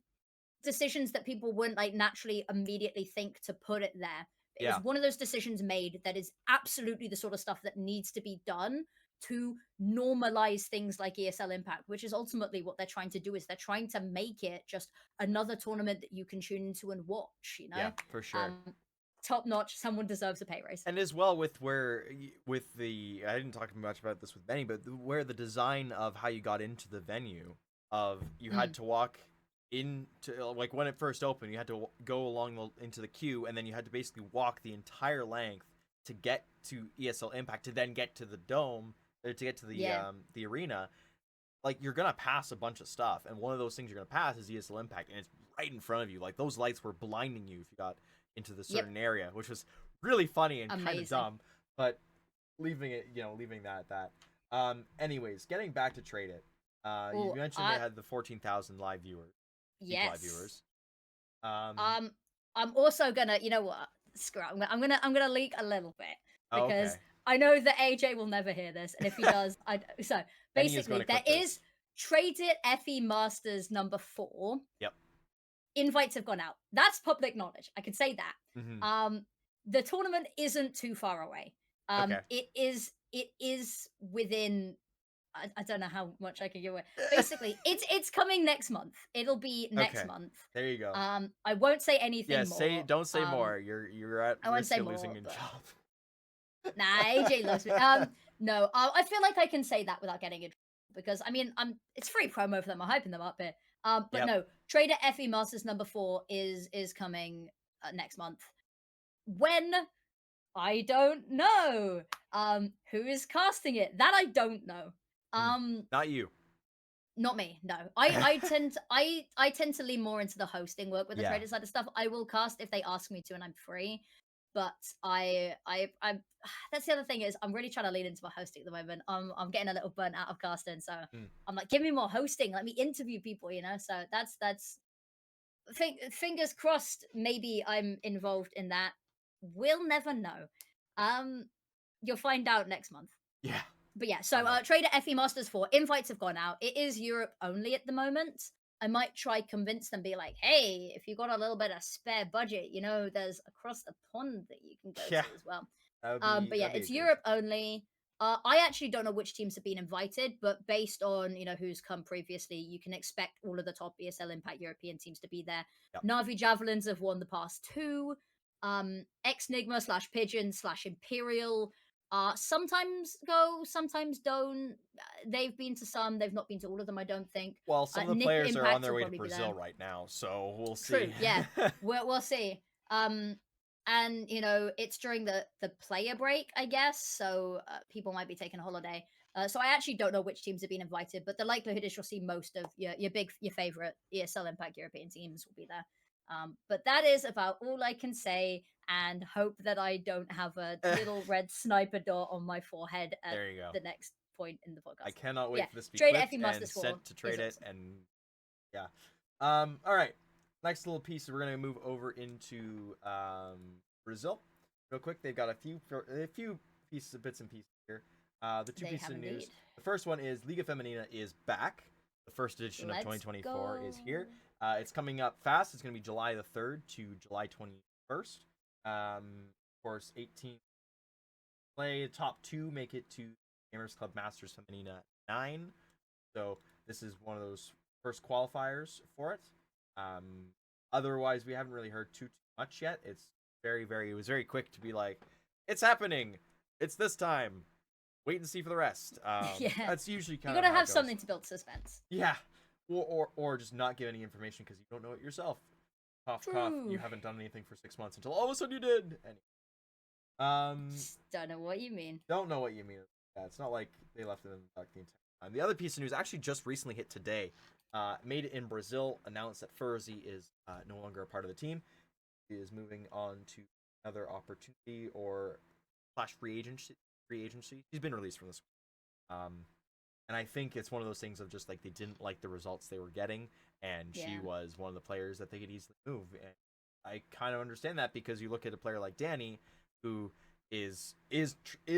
decisions that people wouldn't like naturally immediately think to put it there. It was Yeah. one of those decisions made that is absolutely the sort of stuff that needs to be done to normalize things like ESL Impact, which is ultimately what they're trying to do. Is they're trying to make it just another tournament that you can tune into and watch. Yeah, for sure. Top notch. Someone deserves a pay raise. And as well with with the I didn't talk much about this with Benny, but where the design of how you got into the venue of you had to walk into like when it first opened, you had to go along into the queue, and then you had to basically walk the entire length to get to ESL Impact to then get to the dome or to get to the arena. Like you're gonna pass a bunch of stuff, and one of those things you're gonna pass is ESL Impact, and it's right in front of you. Like those lights were blinding you if you got into the certain area, which was really funny and kind of dumb. But leaving that. Anyways, getting back to Trade It. You mentioned they had the 14,000 live viewers. Yes. Live viewers. I'm also gonna, you know what? Screw it. I'm gonna leak a little bit because okay. I know that AJ will never hear this, and if he does, so basically there is Trade It FE Masters number 4. Yep. Invites have gone out. That's public knowledge. I can say that. Mm-hmm. The tournament isn't too far away. Okay. It is within I don't know how much I can give away. Basically, it's coming next month. It'll be next month. There you go. I won't say anything more. Don't say more. You're at risk of losing your job. Nah, AJ loves me. No, I feel like I can say that without getting in trouble because I mean, it's free promo for them. I'm hyping them up here. But no, Trader FE Masters number 4 is coming next month. When? I don't know. Who is casting it? That I don't know. Not you. Not me. No, I tend to lean more into the hosting work with the trader side of stuff. I will cast if they ask me to, and I'm free. But I that's the other thing is I'm really trying to lean into my hosting at the moment. I'm getting a little burnt out of casting, so I'm like, give me more hosting. Let me interview people, So that's fingers crossed. Maybe I'm involved in that. We'll never know. You'll find out next month. Yeah. But yeah, so Trader FE Masters 4 invites have gone out. It is Europe only at the moment. I might try convince them, be like, hey, if you got a little bit of spare budget, there's across the pond that you can go to as well. But yeah, it's Europe only. I actually don't know which teams have been invited, but based on who's come previously, you can expect all of the top ESL Impact European teams to be there. Yep. Navi Javelins have won the past 2. Ex-Nigma / Pigeon / Imperial sometimes go, sometimes don't. They've been to some, they've not been to all of them, I don't think. Well, some of the players are on their way to Brazil right now, so we'll see. True, yeah. we'll see. And it's during the player break, I guess, so people might be taking a holiday. So I actually don't know which teams have been invited, but the likelihood is you'll see most of your favorite ESL Impact European teams will be there. But that is about all I can say, and hope that I don't have a little red sniper dot on my forehead at the next point in the podcast. I cannot wait for this to be Trade clipped FE and sent to Trade It, awesome. and yeah. All right. Next little piece, we're gonna move over into Brazil real quick. They've got a few bits and pieces here. The two pieces of news. The first one is Liga Feminina is back. The first edition of 2024 is here. It's coming up fast. It's going to be July the 3rd to July 21st. Of course, 18 play. Top 2 make it to Gamers Club Masters Feminina 9. So this is one of those first qualifiers for it. Otherwise, we haven't really heard too much yet. It's it was very quick to be like, it's happening. It's this time. Wait and see for the rest. Yeah. That's usually You kind of gotta how have it goes. something to build suspense. Yeah. Or just not give any information because you don't know it yourself. Cough, cough. You True. haven't done anything for 6 months until all of a sudden you did. Don't know what you mean. Don't know what you mean. Yeah, it's not like they left it in the dark the entire time. The other piece of news actually just recently hit today. Made it in Brazil announced that Furzy is no longer a part of the team. He is moving on to another opportunity or slash free agency. Free agency. He's been released from this. Um, and I think it's one of those things of just like they didn't like the results they were getting, and Yeah. she was one of the players that they could easily move. And I kind of understand that because you look at a player like Danny, who is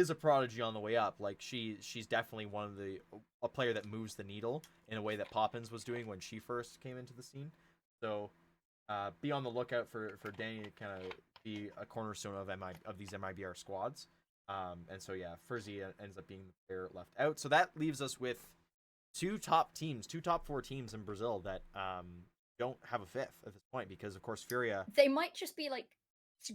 a prodigy on the way up. Like she's definitely one of a player that moves the needle in a way that Poppins was doing when she first came into the scene. So be on the lookout for Danny to kind of be a cornerstone of these MIBR squads. And so yeah, Furzy ends up being the player left out. So that leaves us with two top 4 teams in Brazil that don't have a fifth at this point because of course Furia. They might just be like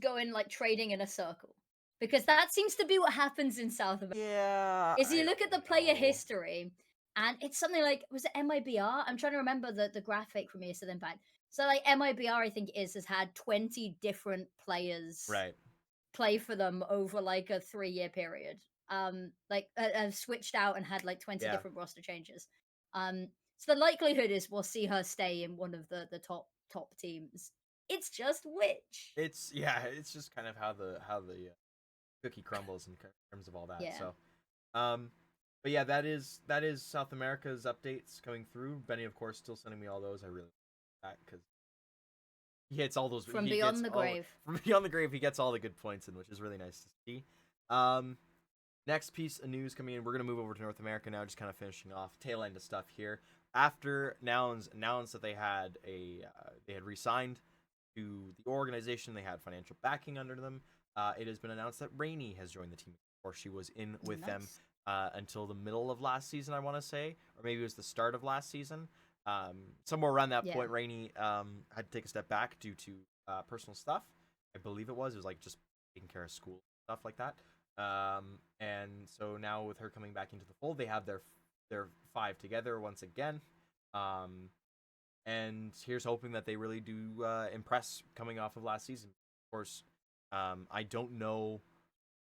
going like trading in a circle. Because that seems to be what happens in South America. Yeah, Is I you look at the don't player know. history, and it's something like was it MIBR? I'm trying to remember the graphic from Years of Impact. So like MIBR, I think has had 20 different players Right. play for them over like a 3-year period. Like have switched out and had like 20 Yeah. different roster changes. So the likelihood is we'll see her stay in one of the top teams. It's just which. It's just kind of how the cookie crumbles in terms of all that. Yeah. So, um, but yeah, that is South America's updates coming through. Benny, of course, still sending me all those. I really like that because he hits all those. From He gets beyond the all grave. from beyond the grave. He gets all the good points in, which is really nice to see. Um, Next piece of news coming in. We're gonna move over to North America now, just kind of finishing off tail end of stuff here. After Nouns announced that they had re-signed to the organization, they had financial backing under them. It has been announced that Rainey has joined the team, or she was in with them Nice. until the middle of last season, I want to say, or maybe it was the start of last season. Somewhere around that Yeah. point, Rainey had to take a step back due to personal stuff. I believe it was. It was like just taking care of school stuff like that. And so now with her coming back into the fold, they have their 5 together once again. And here's hoping that they really do impress coming off of last season. Of course, I don't know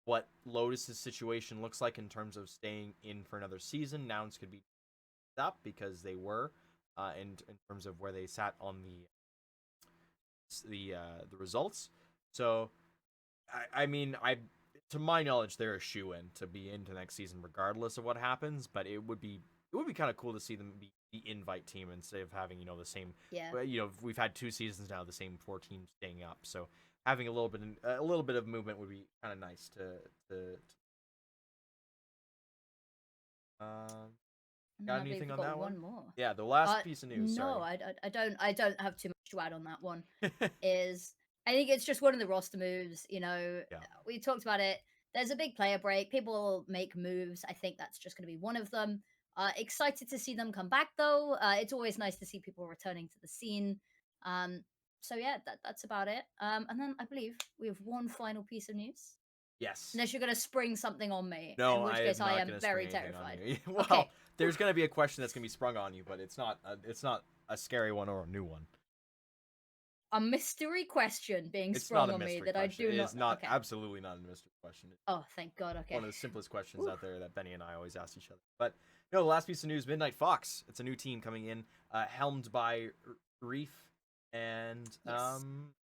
what Lotus's situation looks like in terms of staying in for another season. Nouns could be up because they were, in terms of where they sat on the results. So, I mean, to my knowledge, they're a shoe in to be into next season, regardless of what happens. But it would be kind of cool to see them be the invite team instead of having the same. Yeah. We've had 2 seasons now, the same 4 teams staying up. So having a little bit of movement would be kind of nice to And then got I believe anything we've on got that one? one more. Yeah, the last piece of news. No, Sorry. I don't have too much to add on that one. Is I think it's just one of the roster moves. Yeah. We talked about it. There's a big player break. People make moves. I think that's just going to be one of them. Excited to see them come back though. It's always nice to see people returning to the scene. Um, so yeah, that's about it. And then I believe we have one final piece of news. Yes. Unless you're going to spring something on me, No, in which I case am I not am going to very spring anything on terrified. you. Okay. Well, there's going to be a question that's going to be sprung on you, but it's not a scary one or a new one. A mystery question being It's not sprung a on me mystery that I question. do It is not. not Okay. absolutely not a mystery question. It's Oh, thank God. Okay. one of the simplest questions Whew. out there that Benny and I always ask each other. But no, the last piece of news: Midnight Fox. It's a new team coming in, helmed by Reef and Yes.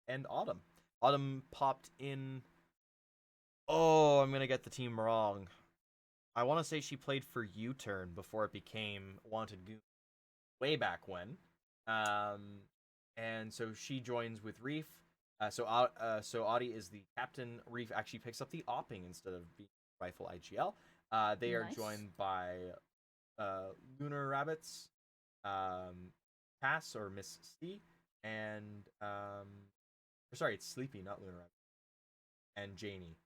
and Autumn. Autumn popped in. Oh, I'm gonna get the team wrong. I want to say she played for U-Turn before it became Wanted Goon, way back when. Um, and so she joins with Reef. So Audie is the captain. Reef actually picks up the opping instead of being rifle IGL. They are Nice. joined by Lunar Rabbits, Cass or Miss C, and or sorry, it's Sleepy, not Lunar Rabbit, and Janie.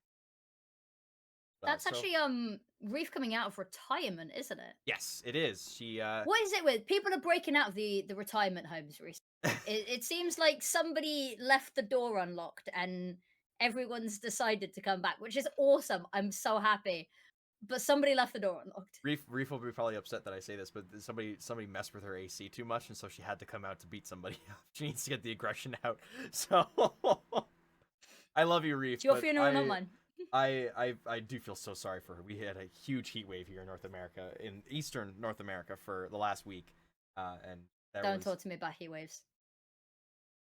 though. That's So actually Reef coming out of retirement, isn't it? yes, it is. She What is it with people are breaking out of the retirement homes recently? It seems like somebody left the door unlocked and everyone's decided to come back, which is awesome. I'm so happy. But somebody left the door unlocked. Reef will be probably upset that I say this, but somebody messed with her AC too much, and so she had to come out to beat somebody up. She needs to get the aggression out. So I love you, Reef, It's your but funeral, not mine. I do feel so sorry for her. We had a huge heat wave here in North America, in Eastern North America, for the last week, and there Don't was. talk to me about heat waves.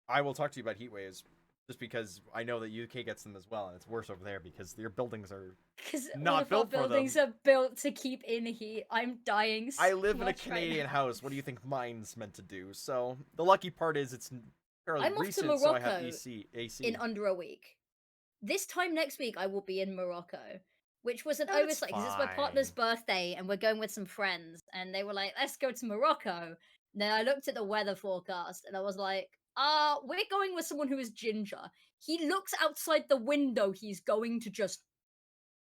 I will talk to you about heat waves, just because I know that UK gets them as well, and it's worse over there because your buildings are Because all not of our built for them. buildings are built to keep in heat. I'm dying I so live in a much right Canadian now. house. What do you think mine's meant to do? So the lucky part is it's fairly I'm off to recent, so I have Morocco in AC. under a week. This time next week, I will be in Morocco, which was an That's oversight because it's my partner's fine. birthday and we're going with some friends. And they were like, let's go to Morocco. Then I looked at the weather forecast and I was like, we're going with someone who is ginger. He looks outside the window, he's going to just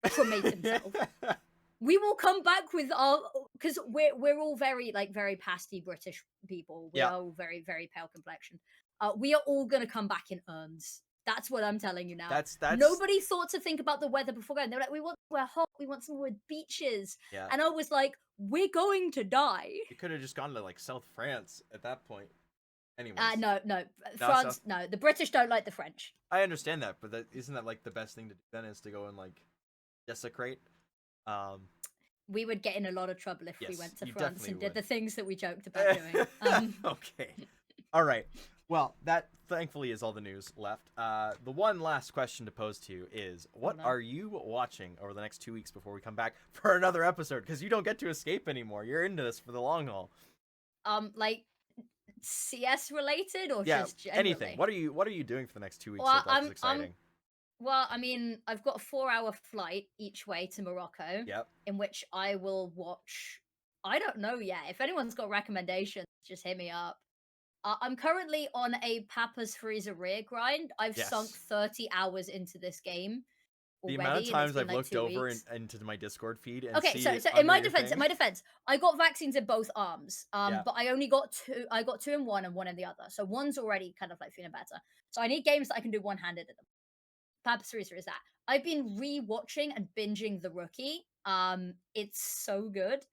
cremate himself. We will come back with our because we're all very like very pasty British people. We Yeah, are all very very pale complexion. We are all gonna come back in urns. That's what I'm telling you now. that's Nobody thought to think about the weather before going. They were like, we're hot. We want somewhere with beaches. yeah. And I was like, we're going to die. You could have just gone to like South France at that point. Anyways, No, no, no, South. France. No, the British don't like the French. I understand that, but isn't that like the best thing to do then is to go and like desecrate? Um, We would get in a lot of trouble if we yes, went to you France definitely and did would. the things that we joked about doing. Okay. All right. Well, that thankfully is all the news left. The one last question to pose to you is, Oh what no. are you watching over the next 2 weeks before we come back for another episode? Because you don't get to escape anymore. You're into this for the long haul. Like CS related or Yeah. just Anything. generally? What are you doing for the next 2 weeks Well, that's exciting? well, I mean, I've got a 4-hour flight each way to Morocco, Yep. in which I will watch. I don't know yet. If anyone's got recommendations, just hit me up. I'm currently on a Papa's Freezer rear grind. I've sunk Yes. 30 hours into this game The amount of already, and it's times been I've like looked two over weeks. into my Discord feed and Okay, see so it so under your in thing. my defense, I got vaccines in both arms. Yeah. But I only got two. I got two in one and one in the other. So one's already kind of like feeling better. So I need games that I can do one handed at them. Pabst Freezer is that. I've been rewatching and binging The Rookie. It's so good.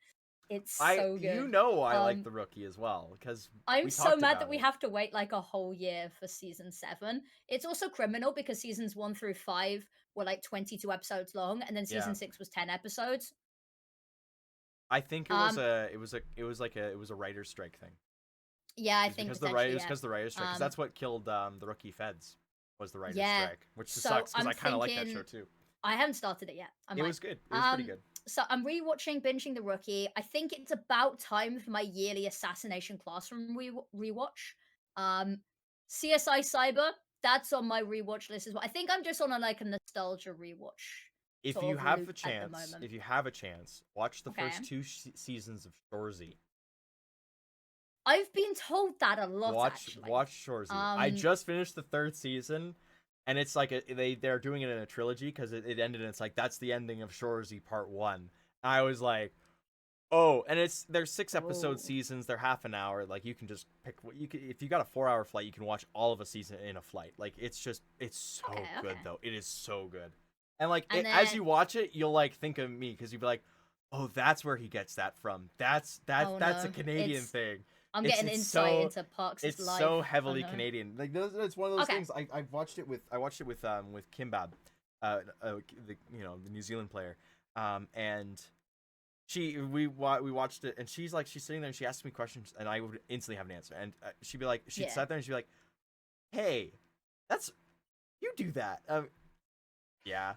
It's so You good. know I like Um, the rookie as well because I'm we so talked mad that about we it. have to wait like a whole year for season 7. It's also criminal because seasons 1 through 5 were like 22 episodes long, and then Yeah. season 6 was 10 episodes. I think Um, it was a writer's strike thing. yeah, I It was think because the writer potentially, it was yeah. because the writer's strike because Um, that's what killed the rookie Feds was the writer's yeah. strike, which So sucks because I'm I kind of like that show thinking too. I haven't started it yet. I It might. was good. It was pretty Um, good. so I'm rewatching, binging The Rookie. I think it's about time for my yearly Assassination Classroom rewatch. Um, CSI Cyber, that's on my rewatch list as well. I think I'm just on a like a nostalgia rewatch If sort you of have the loop at the chance, moment. if you have a chance, watch the Okay. first two seasons of Shorzy. I've been told that a lot actually. Watch Shorzy. I Um, just finished the third season, and it's like they're doing it in a trilogy because it ended and it's like that's the ending of Shorzy Part One. I was like, oh, and there's 6 episode oh, seasons. They're half an hour. Like you can just pick what you can. If you got a 4 hour flight, you can watch all of a season in a flight. Like it's so okay, good okay. though. It is so good. And like And as then, you watch it, you'll like think of me because you'll be like, oh, that's where he gets that from. oh That's a no, Canadian thing. I'm getting It's insight so into Parks' it's so life. Oh heavily no. Canadian. Like it's one of those Okay. things. I watched it with Kimbab, the New Zealand player, and we watched it and she's sitting there and she asks me questions and I would instantly have an answer and she'd Yeah. sit there and she'd be like, hey, that's you do that. Yeah,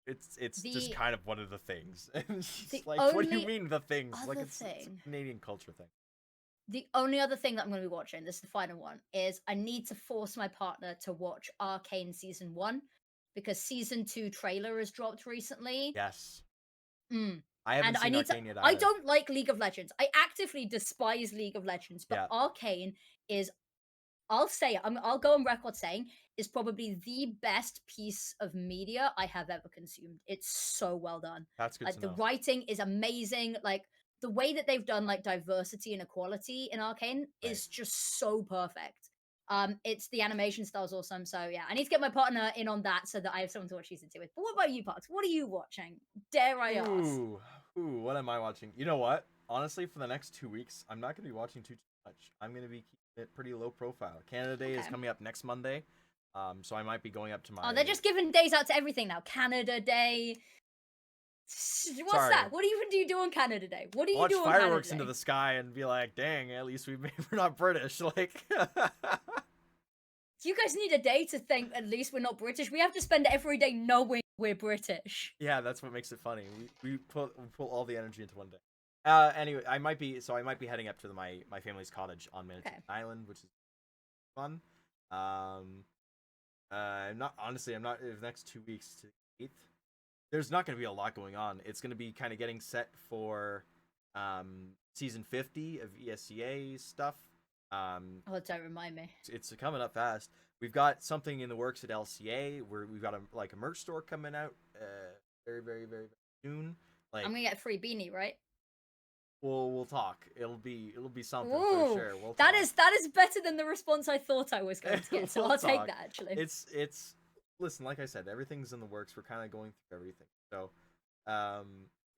it's just The kind of one of the things. And she's the like, what do you only mean the things? Like other it's thing a Canadian culture thing. The only other thing that I'm going to be watching, this is the final one, is I need to force my partner to watch Arcane season 1 because season 2 trailer has dropped recently. Yes, Mm. I And haven't I seen need to. Arcane yet I either. don't like League of Legends. I actively despise League of Legends, but Yeah, Arcane is I'll say it. I'll go on record saying is probably the best piece of media I have ever consumed. It's so well done. That's good Like to the know. writing is amazing. Like the way that they've done like diversity and equality in Arcane Right. is just so perfect. It's the animation style's awesome. So yeah, I need to get my partner in on that so that I have someone to watch season 2 with. But what about you, Parks? What are you watching? Dare I ask? Ooh, what am I watching? You know what? Honestly, for the next 2 weeks, I'm not going to be watching too much. I'm going to be keeping it pretty low profile. Canada Day is Okay. coming up next Monday, so I might be going up to Oh, my. they're just giving days out to everything now. Canada Day. What's Sorry, that? What even do you do on Canada Day? What do you watch do on Canada fireworks into Day? the sky and be like, "Dang, at least we're not British." Like, You guys need a day to think at least we're not British. We have to spend every day knowing we're British. yeah, that's what makes it funny. We pull all the energy into one day. Anyway, I might be heading up to my family's cottage on Okay. Manitoulin Island, which is fun. Um, I'm not honestly. I'm not the next 2 weeks to the 8th. There's not going to be a lot going on. It's going to be kind of getting set for season 50 of ESCA stuff. Oh, don't remind me. It's coming up fast. We've got something in the works at LCA where we've got a merch store coming out very very very soon. Like I'm gonna get a free beanie, right? we'll talk. It'll be something for Ooh, sure. We'll that talk. is better than the response I thought I was going to get. So We'll I'll take talk. that actually. It's listen, like I said, everything's in the works. We're kind of going through everything. So, um,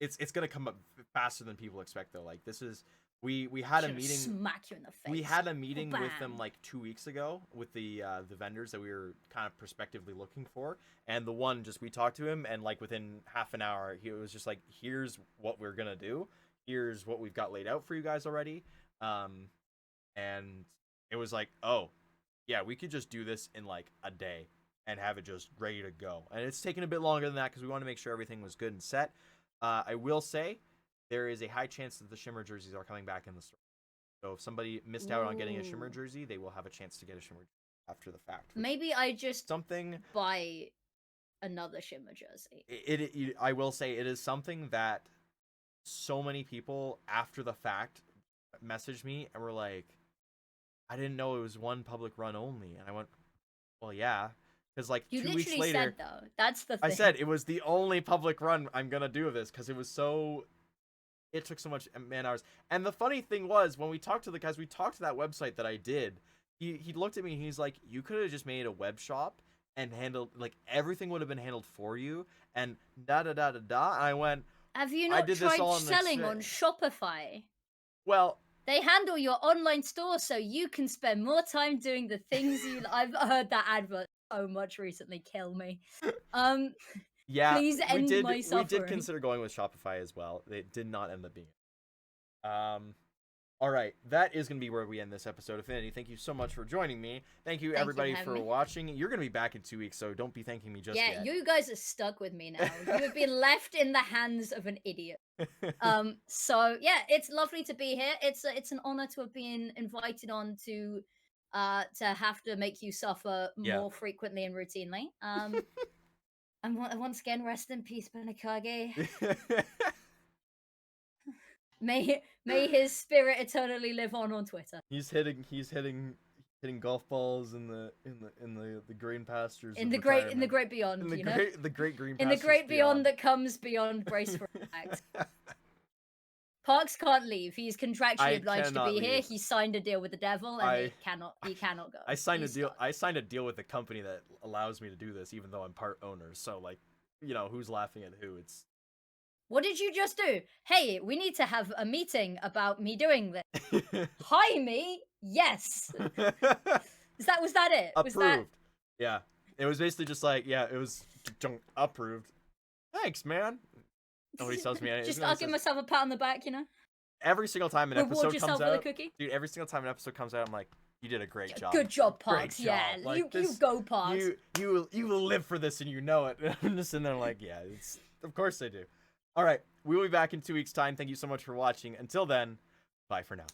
it's gonna come up faster than people expect though. Like this is we had a Should've meeting. smack you in the face. We had a meeting with them Bam. like 2 weeks ago with the vendors that we were kind of prospectively looking for, and the one just we talked to him, and like within half an hour he was just like, "Here's what we're gonna do. Here's what we've got laid out for you guys already." And it was like, "Oh, yeah, we could just do this in like a day and have it just ready to go." And it's taken a bit longer than that because we want to make sure everything was good and set. I will say there is a high chance that the Shimmer jerseys are coming back in the store. So if somebody missed out on getting a Shimmer Ooh. jersey, they will have a chance to get a Shimmer jersey after the fact. Maybe I just Something buy another Shimmer jersey. I will say it is something that so many people after the fact messaged me and were like, "I didn't know it was one public run only." And I went, "Well, yeah." Because like You 2 weeks literally later, said though. That's the I thing. said it was the only public run I'm gonna do of this because it was so. It took so much man hours. And the funny thing was when we talked to the guys, we talked to that website that I did. He looked at me and he's like, "You could have just made a web shop and handled like everything would have been handled for you." And da da da da da. And I went, Have you "I not did this tried all in selling on Shopify? well, They handle your online store so you can spend more time doing the things you I've heard that advert so much recently. Kill me. Um, yeah, please we end did my we did suffering. consider going with Shopify as well. It did not end up being. All right, that is going to be where we end this episode. Affinity, thank you so much for joining me. Thank you, Thank you for everybody, having for me. watching. You're going to be back in 2 weeks, so don't be thanking me just Yeah, yet. you guys are stuck with me now. You have been left in the hands of an idiot. So yeah, it's lovely to be here. It's an honor to have been invited on to have to make you suffer Yeah. more frequently and routinely. And once again, rest in peace, Benakage. May his spirit eternally live on Twitter. he's hitting golf balls in the green pastures In of the retirement. great beyond, In the you know? great green In the pastures great beyond that comes beyond Brace for Impact. Parks can't leave. He's contractually I obliged to cannot be here. leave. He signed a deal with the devil, and he cannot go. I signed He's a deal. stuck. I signed a deal with the company that allows me to do this, even though I'm part owner. So like, who's laughing at who? It's What did you just do? Hey, we need to have a meeting about me doing this. Hi me? Yes. Was that it? approved. Was that Yeah, it was basically just like, yeah, it was approved. Thanks, man. Nobody tells me anything. just I'll give myself a pat on the back, you know? Every single time an Reward episode yourself comes with a out, cookie. dude. Every single time an episode comes out, I'm like, you did a great job. Good job, Great Parks. job. Yeah, Like, you this, go, Parks. you will live for this and you know it. I'm just sitting there like, yeah, it's of course I do. All right, we will be back in 2 weeks' time. Thank you so much for watching. Until then, bye for now.